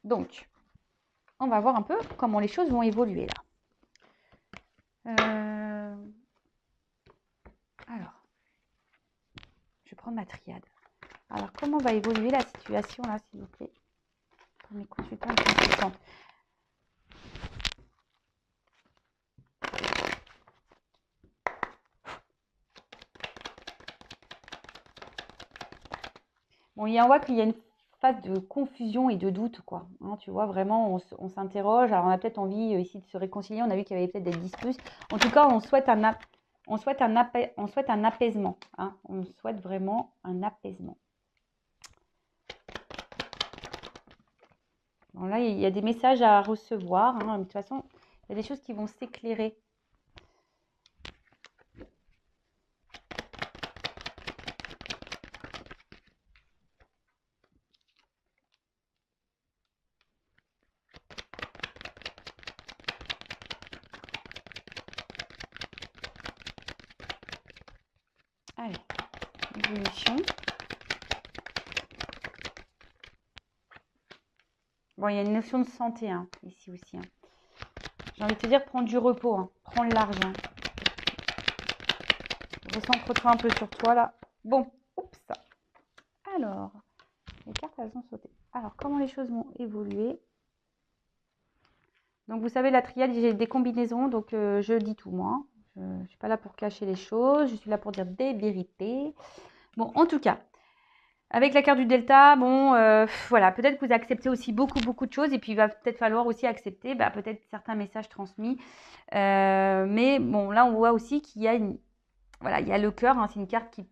Donc, on va voir un peu comment les choses vont évoluer là. Alors, je vais prendre ma triade. Alors, comment va évoluer la situation là, s'il vous plaît, pour mes consultants et consultantes? Bon, il y a, on voit qu'il y a une phase de confusion et de doute, quoi. Hein, tu vois, vraiment, on s'interroge. Alors, on a peut-être envie ici de se réconcilier. On a vu qu'il y avait peut-être des disputes. En tout cas, on souhaite un apaisement. Hein. On souhaite vraiment un apaisement. Bon, là, il y a des messages à recevoir. Hein. De toute façon, il y a des choses qui vont s'éclairer. Allez, évolution. Bon, il y a une notion de santé hein, ici aussi. Hein. J'ai envie de te dire, prends du repos, hein. Prends le large. Hein. Recentre-toi un peu sur toi là. Bon, oups. Alors, les cartes, elles ont sauté. Alors, comment les choses vont évoluer? Donc, vous savez, la triade, j'ai des combinaisons, donc je dis tout, moi. Je ne suis pas là pour cacher les choses, je suis là pour dire des vérités. Bon, en tout cas, avec la carte du Delta, bon, voilà, peut-être que vous acceptez aussi beaucoup de choses, et puis il va peut-être falloir aussi accepter, peut-être certains messages transmis. Mais bon, là, on voit aussi qu'il y a voilà, il y a le cœur, hein, c'est une carte qui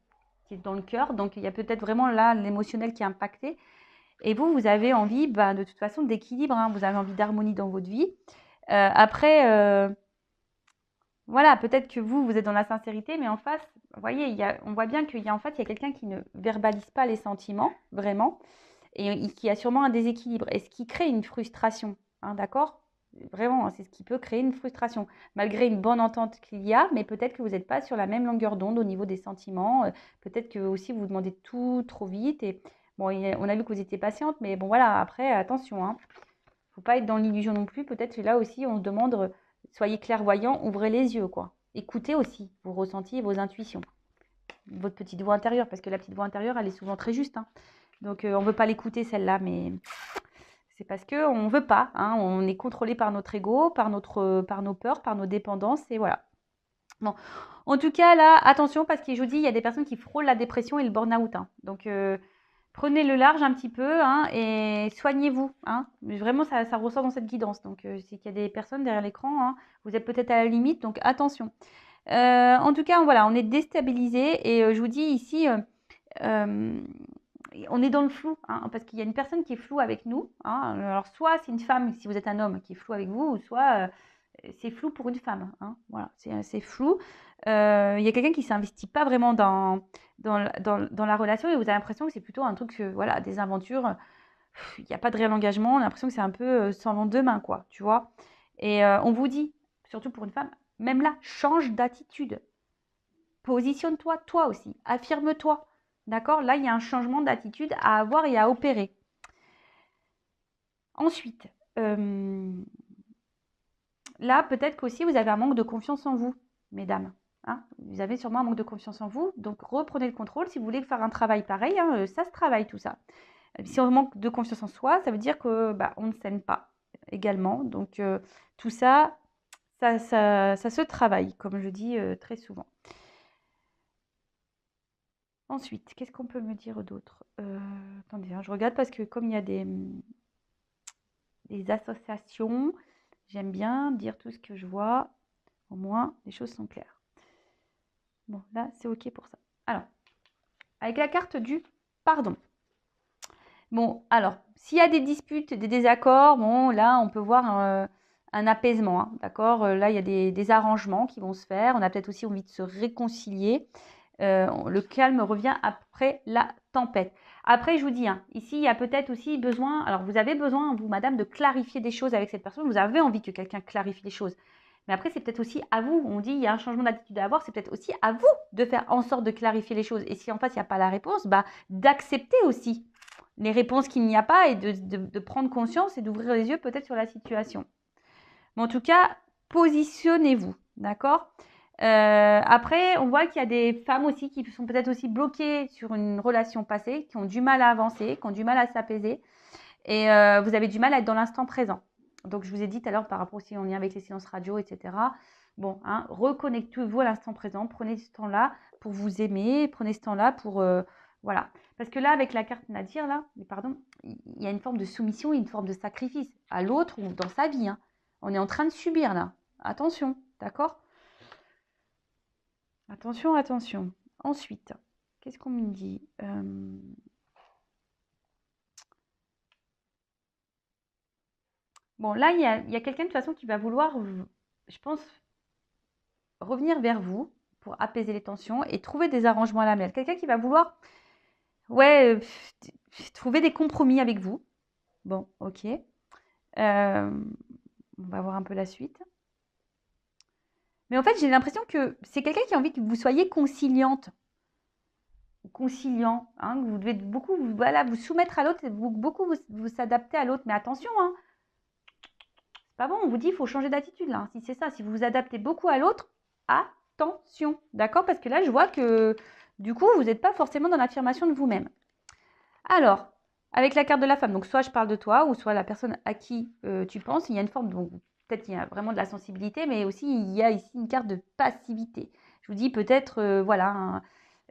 est dans le cœur, donc il y a peut-être vraiment là l'émotionnel qui est impacté. Et vous avez envie, de toute façon, d'équilibre, hein, vous avez envie d'harmonie dans votre vie. Après, voilà, peut-être que vous êtes dans la sincérité, mais en face, vous voyez, on voit bien qu'il y a en fait, il y a quelqu'un qui ne verbalise pas les sentiments, vraiment, et qui a sûrement un déséquilibre, et ce qui crée une frustration, hein, d'accord? Vraiment, c'est ce qui peut créer une frustration, malgré une bonne entente qu'il y a, mais peut-être que vous n'êtes pas sur la même longueur d'onde au niveau des sentiments, peut-être que aussi vous demandez tout trop vite, et Bon, on a vu que vous étiez patiente, mais bon, voilà, après, attention, hein. Faut pas être dans l'illusion non plus. Peut-être que là aussi, on se demande, soyez clairvoyant, ouvrez les yeux, quoi. Écoutez aussi vos ressentis, vos intuitions, votre petite voix intérieure, parce que la petite voix intérieure, elle est souvent très juste, hein. Donc, on ne veut pas l'écouter, celle-là, mais c'est parce qu'on ne veut pas, hein. On est contrôlé par notre ego, par nos peurs, par nos dépendances, et voilà. Bon. En tout cas, là, attention, parce que je vous dis, il y a des personnes qui frôlent la dépression et le burn-out, hein. Donc, prenez le large un petit peu, hein, et soignez-vous, hein. Vraiment, ça ressort dans cette guidance. Donc, c'est qu'il y a des personnes derrière l'écran, hein, vous êtes peut-être à la limite, donc attention. En tout cas, voilà, on est déstabilisé et je vous dis ici, on est dans le flou, hein, parce qu'il y a une personne qui est floue avec nous, hein. Alors, soit c'est une femme, si vous êtes un homme, qui est flou avec vous, ou soit c'est flou pour une femme, hein. Voilà, c'est flou. Il y a quelqu'un qui ne s'investit pas vraiment dans la relation et vous avez l'impression que c'est plutôt un truc, voilà, des aventures. Il n'y a pas de réel engagement. On a l'impression que c'est un peu sans lendemain, quoi, tu vois. Et on vous dit, surtout pour une femme, même là, change d'attitude. Positionne-toi, toi aussi. Affirme-toi. D'accord? Là, il y a un changement d'attitude à avoir et à opérer. Ensuite, là, peut-être qu'aussi, vous avez un manque de confiance en vous, mesdames. Hein, vous avez sûrement un manque de confiance en vous. Donc, reprenez le contrôle. Si vous voulez faire un travail pareil, hein, ça se travaille tout ça. Si on manque de confiance en soi, ça veut dire que on ne s'aime pas également. Donc, tout ça, ça se travaille, comme je dis très souvent. Ensuite, qu'est-ce qu'on peut me dire d'autre? Attendez, hein, je regarde parce que comme il y a des associations, j'aime bien dire tout ce que je vois. Au moins, les choses sont claires. Bon, là, c'est OK pour ça. Alors, avec la carte du pardon. Bon, alors, s'il y a des disputes, des désaccords, bon, là, on peut voir un apaisement, hein, d'accord? Là, il y a des arrangements qui vont se faire. On a peut-être aussi envie de se réconcilier. Le calme revient après la tempête. Après, je vous dis, hein, ici, il y a peut-être aussi besoin, alors vous avez besoin, vous, madame, de clarifier des choses avec cette personne. Vous avez envie que quelqu'un clarifie les choses. Mais après, c'est peut-être aussi à vous. On dit, il y a un changement d'attitude à avoir. C'est peut-être aussi à vous de faire en sorte de clarifier les choses. Et si en face, il n'y a pas la réponse, d'accepter aussi les réponses qu'il n'y a pas et de prendre conscience et d'ouvrir les yeux peut-être sur la situation. Mais en tout cas, positionnez-vous, d'accord? Après, on voit qu'il y a des femmes aussi qui sont peut-être aussi bloquées sur une relation passée, qui ont du mal à avancer, qui ont du mal à s'apaiser. Et vous avez du mal à être dans l'instant présent. Donc, je vous ai dit tout à l'heure par rapport aussi en lien avec les silences radio, etc. Bon, hein, reconnectez-vous à l'instant présent. Prenez ce temps-là pour vous aimer. Prenez ce temps-là pour... voilà. Parce que là, avec la carte Nadir, là, pardon, il y a une forme de soumission et une forme de sacrifice à l'autre ou dans sa vie, hein. On est en train de subir, là. Attention, d'accord? Attention, attention. Ensuite, qu'est-ce qu'on me dit? Bon, là, il y a quelqu'un de toute façon qui va vouloir, je pense, revenir vers vous pour apaiser les tensions et trouver des arrangements à la l'amiable. Quelqu'un qui va vouloir, ouais, trouver des compromis avec vous. Bon, ok. On va voir un peu la suite. Mais en fait, j'ai l'impression que c'est quelqu'un qui a envie que vous soyez conciliante. Conciliant, hein, que vous devez beaucoup voilà, vous soumettre à l'autre, beaucoup vous s'adapter à l'autre. Mais attention, hein, c'est pas bon, on vous dit il faut changer d'attitude là. Si c'est ça, si vous vous adaptez beaucoup à l'autre, attention, d'accord? Parce que là, je vois que du coup, vous n'êtes pas forcément dans l'affirmation de vous-même. Alors, avec la carte de la femme, donc soit je parle de toi, ou soit la personne à qui tu penses, il y a une forme, donc peut-être il y a vraiment de la sensibilité, mais aussi il y a ici une carte de passivité. Je vous dis peut-être, voilà, hein,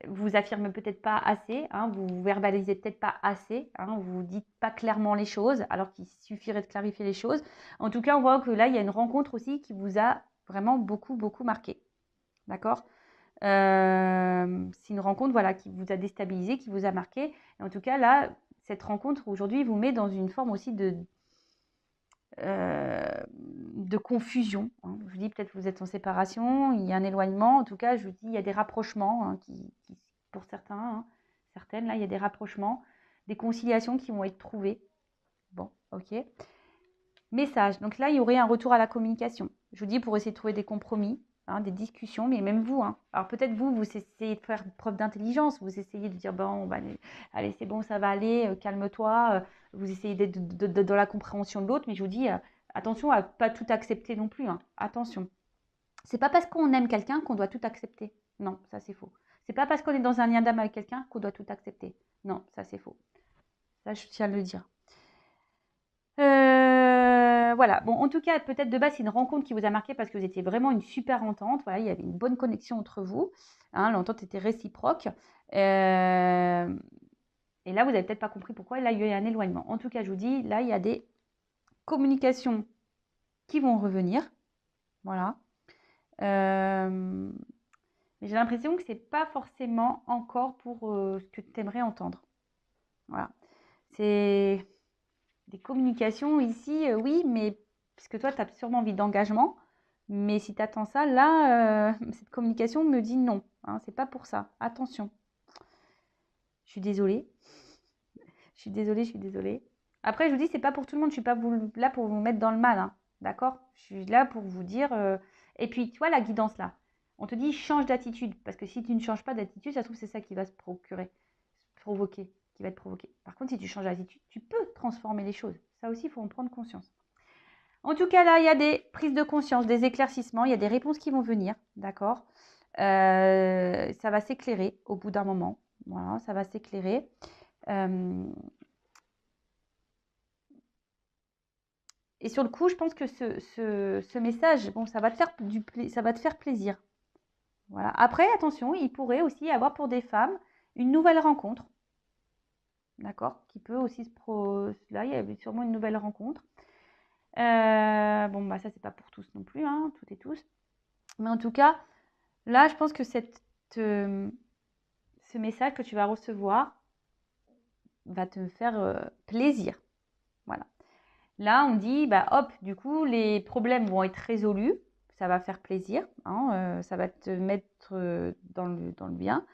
vous affirmez peut-être pas assez, hein, vous verbalisez peut-être pas assez, hein, vous dites pas clairement les choses, alors qu'il suffirait de clarifier les choses. En tout cas, on voit que là, il y a une rencontre aussi qui vous a vraiment beaucoup, beaucoup marqué. D'accord? C'est une rencontre, voilà, qui vous a déstabilisé, qui vous a marqué. Et en tout cas, là, cette rencontre aujourd'hui vous met dans une forme aussi de confusion, hein. Je vous dis peut-être que vous êtes en séparation, il y a un éloignement. En tout cas, je vous dis, il y a des rapprochements, hein, pour certains, hein, certaines, là, il y a des rapprochements, des conciliations qui vont être trouvées. Bon, ok. Message. Donc là, il y aurait un retour à la communication. Je vous dis pour essayer de trouver des compromis. hein, des discussions, mais même vous. Hein. Alors peut-être vous essayez de faire preuve d'intelligence, vous essayez de dire, bon, bah, allez, c'est bon, ça va aller, calme-toi, vous essayez d'être dans la compréhension de l'autre, mais je vous dis, attention à pas tout accepter non plus. Hein. Attention. C'est pas parce qu'on aime quelqu'un qu'on doit tout accepter. Non, ça c'est faux. C'est pas parce qu'on est dans un lien d'âme avec quelqu'un qu'on doit tout accepter. Non, ça c'est faux. Ça, je tiens à le dire. Voilà. Bon, en tout cas, peut-être de base, c'est une rencontre qui vous a marqué parce que vous étiez vraiment une super entente. Voilà, il y avait une bonne connexion entre vous. Hein, l'entente était réciproque. Et là, vous n'avez peut-être pas compris pourquoi. Là, il y a un éloignement. En tout cas, je vous dis, là, il y a des communications qui vont revenir. Voilà. Mais j'ai l'impression que ce n'est pas forcément encore pour ce que tu aimerais entendre. Voilà. C'est des communications ici, oui, mais parce que toi, tu as sûrement envie d'engagement. Mais si tu attends ça, là, cette communication me dit non. Hein, c'est pas pour ça. Attention. Je suis désolée. Je suis désolée, je suis désolée. Après, je vous dis, c'est pas pour tout le monde. Je suis pas là pour vous mettre dans le mal. Hein, d'accord? Je suis là pour vous dire. Et puis, tu vois, la guidance là. On te dit change d'attitude. Parce que si tu ne changes pas d'attitude, ça se trouve, c'est ça qui va se provoquer, qui va être provoqué. Par contre, si tu changes d'attitude, tu peux transformer les choses. Ça aussi, il faut en prendre conscience. En tout cas, là, il y a des prises de conscience, des éclaircissements, il y a des réponses qui vont venir, d'accord? Ça va s'éclairer au bout d'un moment. Voilà, ça va s'éclairer. Et sur le coup, je pense que ce message, bon, ça va te faire plaisir. Voilà. Après, attention, il pourrait aussi y avoir pour des femmes une nouvelle rencontre. D'accord? Qui peut aussi là, il y a sûrement une nouvelle rencontre. Bon, bah ça, c'est pas pour tous non plus, hein, toutes et tous. Mais en tout cas, là, je pense que ce message que tu vas recevoir va te faire plaisir. Voilà. Là, on dit, bah hop, du coup, les problèmes vont être résolus. Ça va faire plaisir. Hein, ça va te mettre dans le bien.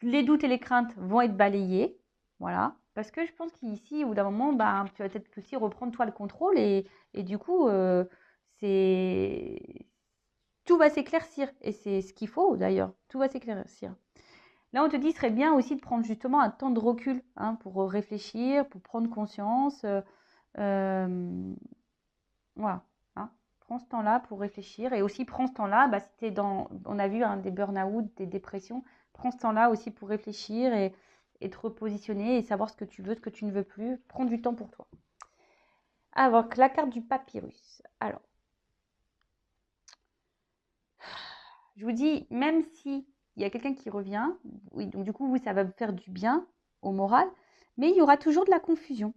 Les doutes et les craintes vont être balayés. Voilà. Parce que je pense qu'ici, au bout d'un moment, bah, tu vas peut-être aussi reprendre toi le contrôle et du coup, tout va s'éclaircir. Et c'est ce qu'il faut d'ailleurs. Tout va s'éclaircir. Là, on te dit, ce serait bien aussi de prendre justement un temps de recul hein, pour réfléchir, pour prendre conscience. Voilà. Hein. Prends ce temps-là pour réfléchir. Et aussi, prends ce temps-là, bah, si tu es on a vu hein, des burn-out, des dépressions, prends ce temps-là aussi pour réfléchir et te repositionner et savoir ce que tu veux, ce que tu ne veux plus. Prends du temps pour toi. Avec la carte du papyrus. Alors, je vous dis, même si il y a quelqu'un qui revient, oui, donc du coup, oui, ça va vous faire du bien au moral, mais il y aura toujours de la confusion.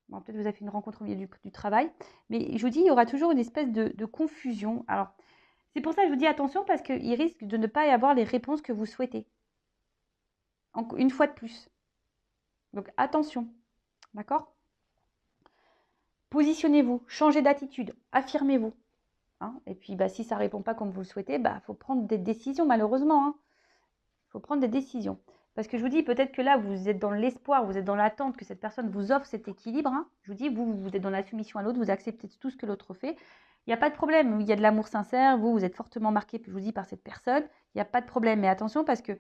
Bon, peut-être vous avez fait une rencontre au milieu du travail, mais je vous dis, il y aura toujours une espèce de confusion. Alors, c'est pour ça que je vous dis attention parce qu'il risque de ne pas y avoir les réponses que vous souhaitez. Une fois de plus. Donc, attention. D'accord? Positionnez-vous, changez d'attitude, affirmez-vous. Hein, et puis, bah, si ça ne répond pas comme vous le souhaitez, bah, faut prendre des décisions, malheureusement. Hein. Faut prendre des décisions. Parce que je vous dis, peut-être que là, vous êtes dans l'espoir, vous êtes dans l'attente que cette personne vous offre cet équilibre. Hein. Je vous dis, vous êtes dans la soumission à l'autre, vous acceptez tout ce que l'autre fait. Il n'y a pas de problème. Il y a de l'amour sincère. Vous êtes fortement marqué, je vous dis, par cette personne. Il n'y a pas de problème. Mais attention, parce que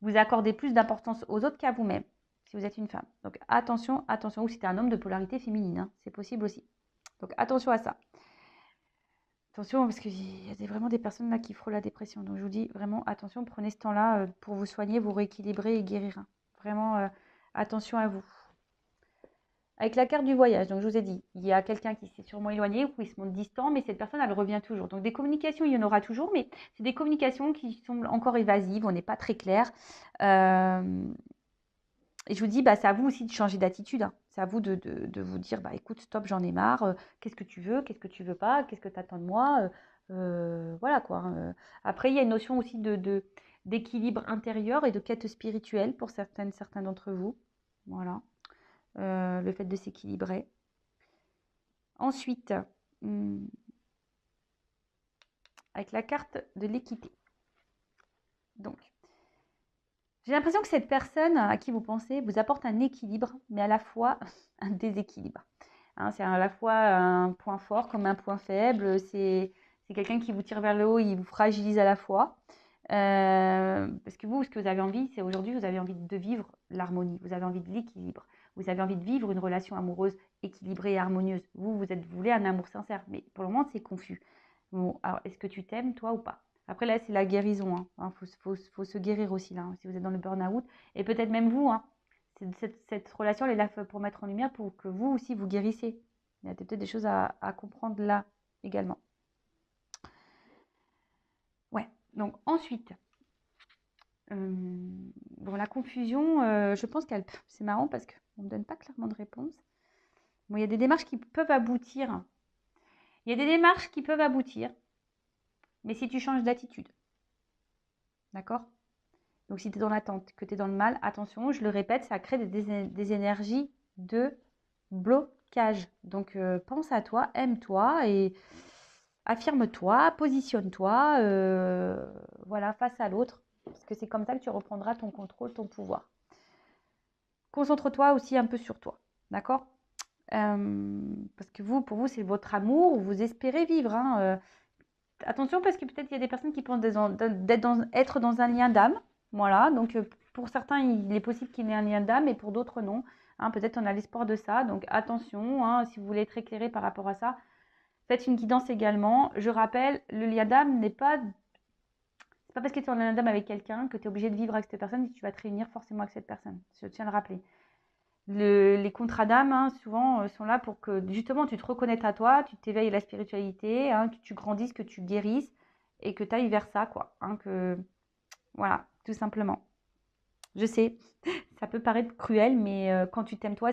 vous accordez plus d'importance aux autres qu'à vous-même, si vous êtes une femme. Donc attention, attention. Ou si tu es un homme de polarité féminine, hein. C'est possible aussi. Donc attention à ça. Attention, parce qu'il y a vraiment des personnes là qui frôlent la dépression. Donc je vous dis vraiment attention, prenez ce temps-là pour vous soigner, vous rééquilibrer et guérir. Hein. Vraiment attention à vous. Avec la carte du voyage, donc je vous ai dit, il y a quelqu'un qui s'est sûrement éloigné ou qui se montre distant, mais cette personne, elle revient toujours. Donc des communications, il y en aura toujours, mais c'est des communications qui semblent encore évasives, on n'est pas très clair. Et je vous dis, bah, c'est à vous aussi de changer d'attitude. Hein. C'est à vous de vous dire, bah, écoute, stop, j'en ai marre. Qu'est-ce que tu veux? Qu'est-ce que tu veux pas? Qu'est-ce que tu attends de moi? Voilà quoi. Hein. Après, il y a une notion aussi d'équilibre intérieur et de quête spirituelle pour certains d'entre vous. Voilà. Le fait de s'équilibrer. Ensuite, avec la carte de l'équité. Donc, j'ai l'impression que cette personne à qui vous pensez vous apporte un équilibre, mais à la fois un déséquilibre. Hein, c'est à la fois un point fort comme un point faible. C'est C'est quelqu'un qui vous tire vers le haut, il vous fragilise à la fois. Parce que vous, ce que vous avez envie, c'est aujourd'hui, vous avez envie de vivre l'harmonie, vous avez envie de l'équilibre, vous avez envie de vivre une relation amoureuse équilibrée et harmonieuse. Vous voulez un amour sincère, mais pour le moment, c'est confus. Bon, alors, est-ce que tu t'aimes, toi, ou pas? Après, là, c'est la guérison. Faut se guérir aussi, là, hein, si vous êtes dans le burn-out. Et peut-être même vous, hein, cette relation, elle est là pour mettre en lumière pour que vous aussi, vous guérissez. Il y a peut-être des choses à comprendre là également. Ouais, donc ensuite, bon, la confusion, je pense c'est marrant parce qu'on ne me donne pas clairement de réponse. Bon, il y a des démarches qui peuvent aboutir. Il y a des démarches qui peuvent aboutir, mais si tu changes d'attitude. D'accord? Donc, si tu es dans l'attente, que tu es dans le mal, attention, je le répète, ça crée des énergies de blocage. Donc, pense à toi, aime-toi et affirme-toi, positionne-toi, voilà, face à l'autre. Parce que c'est comme ça que tu reprendras ton contrôle, ton pouvoir. Concentre-toi aussi un peu sur toi. D'accord? Parce que pour vous, c'est votre amour, vous espérez vivre. Hein, attention, parce que peut-être il y a des personnes qui pensent être dans un lien d'âme. Voilà, donc pour certains, il est possible qu'il y ait un lien d'âme, et pour d'autres, non. Hein, peut-être on a l'espoir de ça. Donc attention, hein, si vous voulez être éclairé par rapport à ça, faites une guidance également. Je rappelle, le lien d'âme n'est pas. C'est pas parce que tu es en lien d'âme avec quelqu'un que tu es obligé de vivre avec cette personne et que tu vas te réunir forcément avec cette personne. Je tiens à le rappeler. Les contrats d'âme, hein, souvent, sont là pour que justement tu te reconnectes à toi, tu t'éveilles à la spiritualité, hein, que tu grandisses, que tu guérisses et que tu ailles vers ça, quoi. Hein, voilà, tout simplement. Je sais, ça peut paraître cruel, mais quand tu t'aimes toi,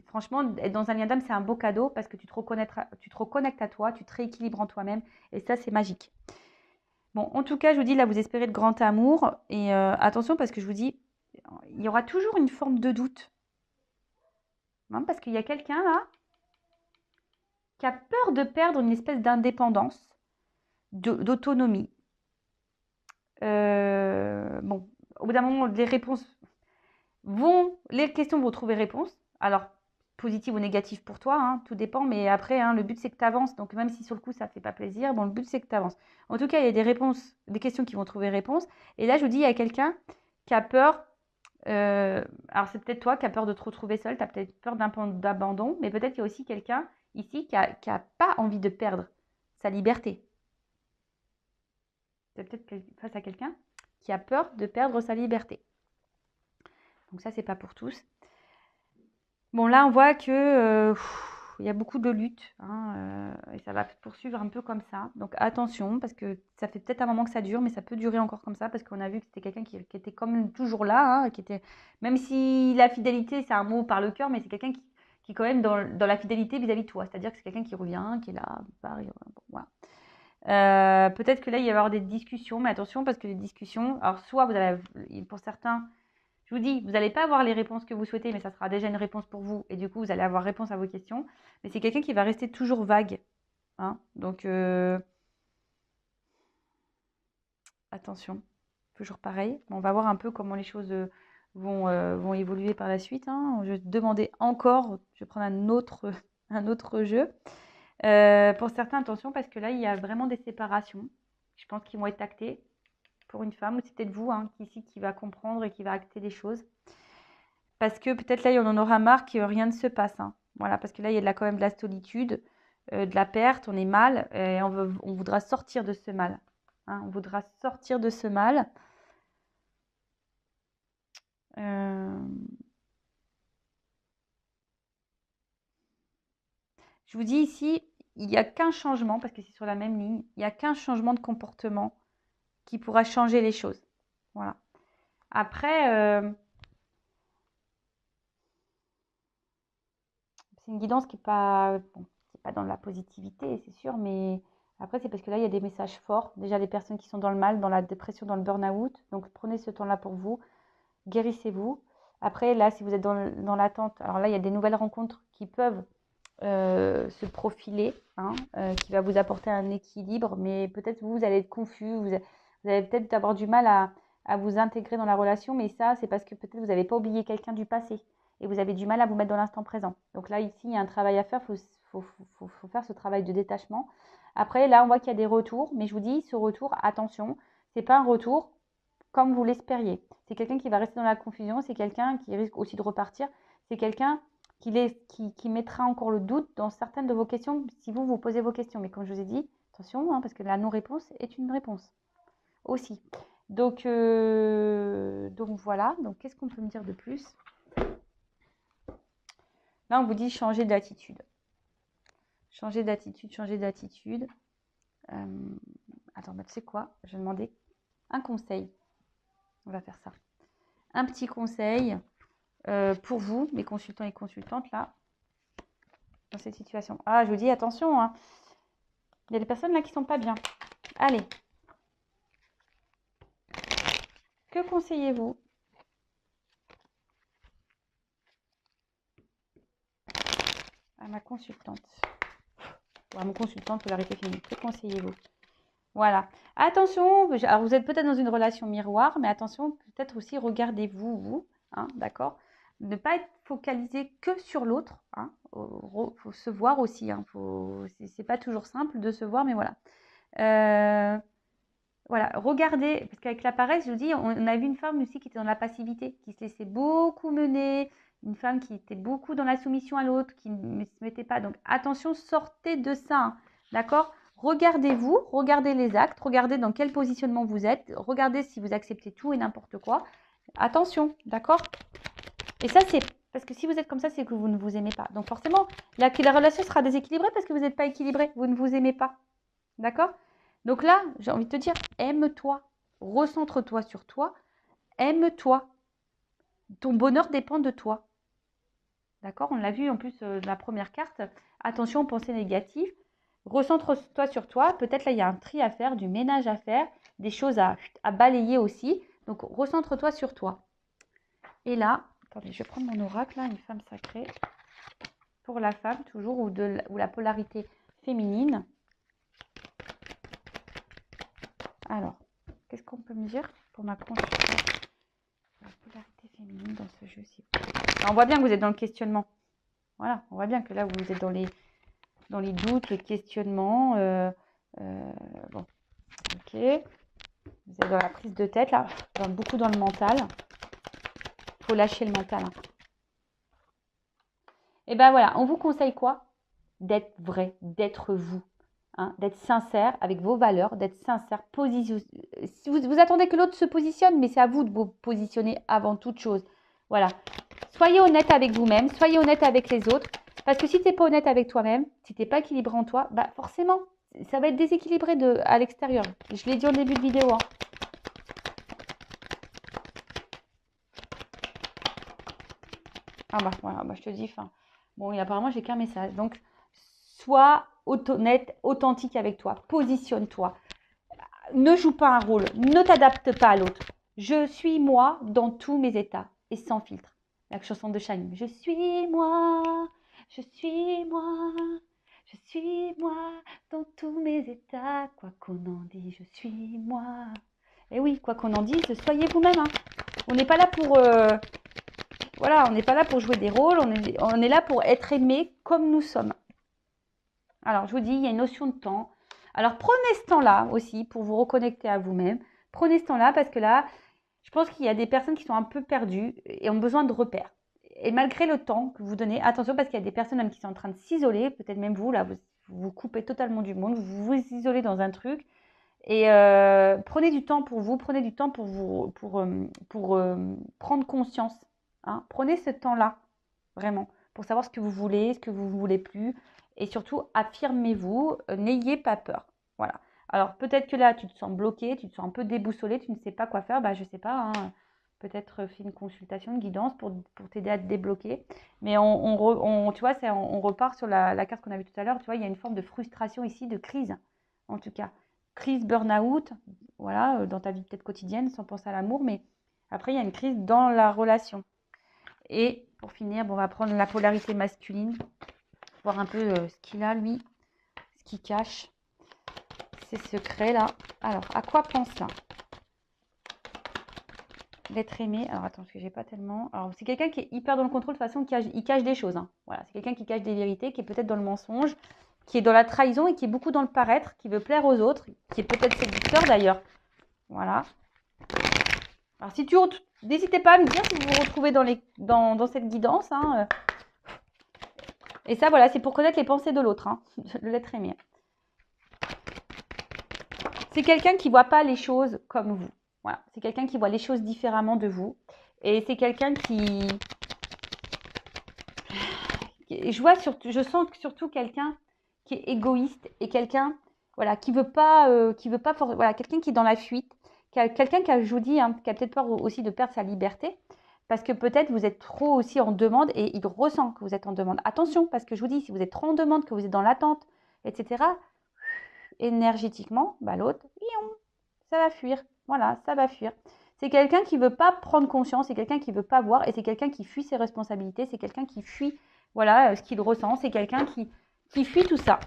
franchement, être dans un lien d'âme, c'est un beau cadeau parce que tu te reconnectes à toi, tu te rééquilibres en toi-même et ça, c'est magique. Bon, en tout cas, je vous dis, là, vous espérez de grand amour et attention parce que je vous dis, il y aura toujours une forme de doute. Hein, parce qu'il y a quelqu'un là qui a peur de perdre une espèce d'indépendance, d'autonomie. Bon, au bout d'un moment, les questions vont trouver réponse. Alors, positive ou négative pour toi, hein, tout dépend. Mais après, hein, le but, c'est que tu avances. Donc, même si sur le coup, ça ne fait pas plaisir, bon, le but, c'est que tu avances. En tout cas, il y a des réponses, des questions qui vont trouver réponse. Et là, je vous dis, il y a quelqu'un qui a peur. Alors, c'est peut-être toi qui as peur de te retrouver seul. Tu as peut-être peur d'abandon. Mais peut-être qu'il y a aussi quelqu'un ici qui a pas envie de perdre sa liberté. C'est peut-être face à quelqu'un qui a peur de perdre sa liberté. Donc ça, c'est pas pour tous. Bon, là, on voit que il y a beaucoup de luttes, hein, et ça va poursuivre un peu comme ça. Donc attention, parce que ça fait peut-être un moment que ça dure, mais ça peut durer encore comme ça, parce qu'on a vu que c'était quelqu'un qui était comme toujours là, hein, même si la fidélité, c'est un mot par le cœur, mais c'est quelqu'un qui est quand même dans la fidélité vis-à-vis de toi. C'est-à-dire que c'est quelqu'un qui revient, qui est là, bon, voilà. Peut-être que là, il va y avoir des discussions, mais attention, parce que les discussions, alors soit vous allez, pour certains, je vous dis, vous n'allez pas avoir les réponses que vous souhaitez, mais ça sera déjà une réponse pour vous. Et du coup, vous allez avoir réponse à vos questions. Mais c'est quelqu'un qui va rester toujours vague. Hein. Donc, attention. Toujours pareil. On va voir un peu comment les choses vont évoluer par la suite. Hein. Je vais demander encore, je vais prendre un autre jeu. Pour certains, attention, parce que là, il y a vraiment des séparations. Je pense qu'ils vont être actés pour une femme, ou c'est peut-être vous, hein, qui va comprendre et qui va acter les choses. Parce que peut-être là, on en aura marre que rien ne se passe. Hein. Voilà, parce que là, il y a quand même de la solitude, de la perte, on est mal, et on voudra sortir de ce mal. Hein, on voudra sortir de ce mal. Je vous dis ici, il n'y a qu'un changement, parce que c'est sur la même ligne, il n'y a qu'un changement de comportement qui pourra changer les choses. Voilà. Après, c'est une guidance qui n'est pas, bon, c'est pas dans la positivité, c'est sûr, mais après, c'est parce que là, il y a des messages forts. Déjà, les personnes qui sont dans le mal, dans la dépression, dans le burn-out. Donc, prenez ce temps-là pour vous. Guérissez-vous. Après, là, si vous êtes dans l'attente, alors là, il y a des nouvelles rencontres qui peuvent se profiler, hein, qui va vous apporter un équilibre. Mais peut-être vous allez être confus. Vous allez peut-être avoir du mal à vous intégrer dans la relation. Mais ça, c'est parce que peut-être vous n'avez pas oublié quelqu'un du passé. Et vous avez du mal à vous mettre dans l'instant présent. Donc là, ici, il y a un travail à faire. Il faut faire ce travail de détachement. Après, là, on voit qu'il y a des retours, mais je vous dis, ce retour, attention, c'est pas un retour comme vous l'espériez. C'est quelqu'un qui va rester dans la confusion, c'est quelqu'un qui risque aussi de repartir, c'est quelqu'un qui mettra encore le doute dans certaines de vos questions si vous vous posez vos questions. Mais comme je vous ai dit, attention, hein, parce que la non-réponse est une réponse aussi. Donc voilà. Donc qu'est-ce qu'on peut me dire de plus? Là, on vous dit changer d'attitude. Changer d'attitude, changer d'attitude. Attends, bah, tu sais quoi? Je vais demander un conseil. On va faire ça. Un petit conseil pour vous, mes consultants et consultantes, là, dans cette situation. Ah, je vous dis, attention, hein. Il y a des personnes là qui sont pas bien. Allez. Que conseillez-vous à ma consultante? Ou à mon consultant polarité féminine. Que conseillez-vous? Voilà. Attention, alors vous êtes peut-être dans une relation miroir, mais attention, peut-être aussi regardez-vous, vous, hein, d'accord? Ne pas être focalisé que sur l'autre, hein. Faut se voir aussi, hein. C'est pas toujours simple de se voir, mais voilà. Voilà, regardez, parce qu'avec la paresse, je vous dis, on a vu une femme aussi qui était dans la passivité, qui se laissait beaucoup mener, une femme qui était beaucoup dans la soumission à l'autre, qui ne se mettait pas. Donc attention, sortez de ça, hein, d'accord? Regardez-vous, regardez les actes, regardez dans quel positionnement vous êtes, regardez si vous acceptez tout et n'importe quoi. Attention, d'accord? Et ça, c'est parce que si vous êtes comme ça, c'est que vous ne vous aimez pas. Donc forcément, la relation sera déséquilibrée parce que vous n'êtes pas équilibré, vous ne vous aimez pas. D'accord? Donc là, j'ai envie de te dire, aime-toi, recentre-toi sur toi, aime-toi. Ton bonheur dépend de toi. D'accord? On l'a vu en plus dans la première carte. Attention aux pensées négatives. Recentre-toi sur toi. Peut-être là, il y a un tri à faire, du ménage à faire, des choses à balayer aussi. Donc, recentre-toi sur toi. Et là, attendez, je vais prendre mon oracle, là, une femme sacrée. Pour la femme, toujours, ou la polarité féminine. Alors, qu'est-ce qu'on peut me dire pour ma consultante? La polarité féminine dans ce jeu-ci. On voit bien que vous êtes dans le questionnement. Voilà, on voit bien que là, vous êtes dans les doutes, le questionnement. Bon, ok. Vous êtes dans la prise de tête, là, beaucoup dans le mental. Il faut lâcher le mental. Hein. Et ben voilà, on vous conseille quoi? D'être vrai, d'être vous. Hein, d'être sincère avec vos valeurs, d'être sincère. Si vous attendez que l'autre se positionne, mais c'est à vous de vous positionner avant toute chose. Voilà. Soyez honnête avec vous-même, soyez honnête avec les autres. Parce que si tu n'es pas honnête avec toi-même, si tu n'es pas équilibré en toi, bah forcément, ça va être déséquilibré à l'extérieur. Je l'ai dit au début de vidéo. Hein. Ah bah voilà, bah, je te dis, bon, et apparemment, j'ai qu'un message. Donc, sois honnête, authentique avec toi. Positionne-toi. Ne joue pas un rôle. Ne t'adapte pas à l'autre. Je suis moi dans tous mes états et sans filtre. La chanson de Shine. Je suis moi. Je suis moi. Je suis moi dans tous mes états. Quoi qu'on en dise, je suis moi. Et oui, quoi qu'on en dise, soyez vous-même. Hein. On n'est pas là pour... voilà, on n'est pas là pour jouer des rôles. On est là pour être aimé comme nous sommes. Alors, je vous dis, il y a une notion de temps. Alors, prenez ce temps-là aussi pour vous reconnecter à vous-même. Prenez ce temps-là parce que là, je pense qu'il y a des personnes qui sont un peu perdues et ont besoin de repères. Et malgré le temps que vous donnez, attention parce qu'il y a des personnes même qui sont en train de s'isoler, peut-être même vous, là, vous coupez totalement du monde, vous vous isolez dans un truc. Et prenez du temps pour vous, prenez du temps pour prendre conscience. Hein. Prenez ce temps-là, vraiment, pour savoir ce que vous voulez, ce que vous ne voulez plus. Et surtout, affirmez-vous, n'ayez pas peur. Voilà. Alors, peut-être que là, tu te sens bloqué, tu te sens un peu déboussolé, tu ne sais pas quoi faire. Bah, je ne sais pas, hein, peut-être fais une consultation, une guidance pour t'aider à te débloquer. Mais tu vois, on repart sur la carte qu'on a vue tout à l'heure. Tu vois, il y a une forme de frustration ici, de crise, en tout cas. Crise, burn-out, voilà, dans ta vie peut-être quotidienne, sans penser à l'amour. Mais après, il y a une crise dans la relation. Et pour finir, bon, on va prendre la polarité masculine. Voir un peu ce qu'il a, lui, ce qu'il cache, ses secrets, là. Alors, à quoi pense là? D'être aimé. Alors, attends, parce que j'ai pas tellement... Alors, c'est quelqu'un qui est hyper dans le contrôle, de toute façon, il cache des choses. Hein. Voilà, c'est quelqu'un qui cache des vérités, qui est peut-être dans le mensonge, qui est dans la trahison et qui est beaucoup dans le paraître, qui veut plaire aux autres, qui est peut-être séducteur d'ailleurs. Voilà. Alors, si tu n'hésitez pas à me dire si vous vous retrouvez dans cette guidance. Hein. Et ça, voilà, c'est pour connaître les pensées de l'autre, hein, de l'être aimé. C'est quelqu'un qui ne voit pas les choses comme vous. Voilà. C'est quelqu'un qui voit les choses différemment de vous. Et c'est quelqu'un qui... Je sens surtout quelqu'un qui est égoïste et quelqu'un voilà, qui veut pas voilà, quelqu'un qui est dans la fuite, quelqu'un qui, je vous dis, hein, qui a peut-être peur aussi de perdre sa liberté, parce que peut-être vous êtes trop aussi en demande et il ressent que vous êtes en demande. Attention, parce que je vous dis, si vous êtes trop en demande, que vous êtes dans l'attente, etc., énergétiquement, bah, l'autre, ça va fuir. Voilà, ça va fuir. C'est quelqu'un qui ne veut pas prendre conscience, c'est quelqu'un qui ne veut pas voir, et c'est quelqu'un qui fuit ses responsabilités, c'est quelqu'un qui fuit voilà, ce qu'il ressent, c'est quelqu'un qui fuit tout ça.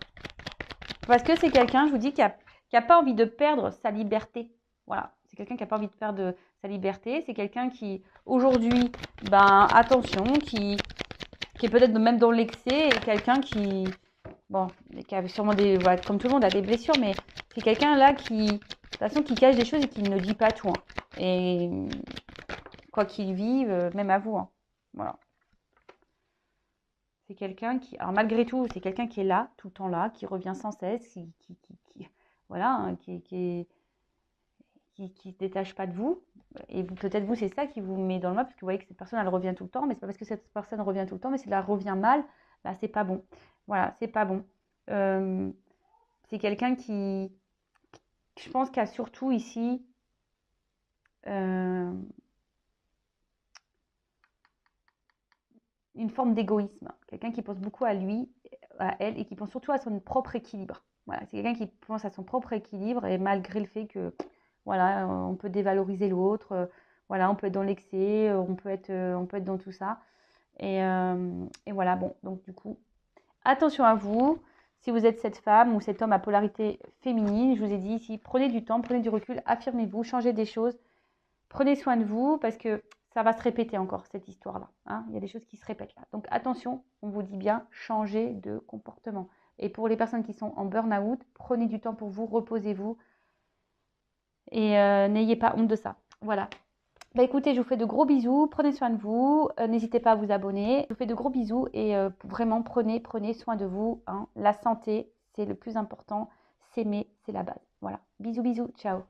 Parce que c'est quelqu'un, je vous dis, qui a pas envie de perdre sa liberté. Voilà, c'est quelqu'un qui n'a pas envie de perdre sa liberté, c'est quelqu'un qui, aujourd'hui, ben, attention, qui est peut-être même dans l'excès, et quelqu'un qui, bon, qui a sûrement des, voilà, comme tout le monde, a des blessures, mais c'est quelqu'un là qui, de toute façon, qui cache des choses et qui ne dit pas tout. Hein. Et quoi qu'il vive, même à vous. Hein. Voilà. C'est quelqu'un qui, alors malgré tout, c'est quelqu'un qui est là, tout le temps là, qui revient sans cesse, voilà, hein, qui se détache pas de vous. Et peut-être vous, c'est ça qui vous met dans le mal, parce que vous voyez que cette personne, elle revient tout le temps, mais c'est pas parce que cette personne revient tout le temps, mais si elle revient mal, bah, c'est pas bon. Voilà, c'est pas bon. C'est quelqu'un qui, je pense, qui a surtout ici une forme d'égoïsme. Quelqu'un qui pense beaucoup à lui, à elle, et qui pense surtout à son propre équilibre. Voilà, c'est quelqu'un qui pense à son propre équilibre, et malgré le fait que, voilà, on peut dévaloriser l'autre, voilà, on peut être dans l'excès, on peut être dans tout ça. Et voilà, bon, donc du coup, attention à vous. Si vous êtes cette femme ou cet homme à polarité féminine, je vous ai dit ici, prenez du temps, prenez du recul, affirmez-vous, changez des choses, prenez soin de vous parce que ça va se répéter encore cette histoire-là. Hein. Il y a des choses qui se répètent là. Donc attention, on vous dit bien, changez de comportement. Et pour les personnes qui sont en burn-out, prenez du temps pour vous, reposez-vous et n'ayez pas honte de ça. Voilà. Bah écoutez, je vous fais de gros bisous, prenez soin de vous, n'hésitez pas à vous abonner. Je vous fais de gros bisous et vraiment prenez soin de vous. Hein. La santé, c'est le plus important. S'aimer, c'est la base. Voilà. Bisous, bisous, ciao.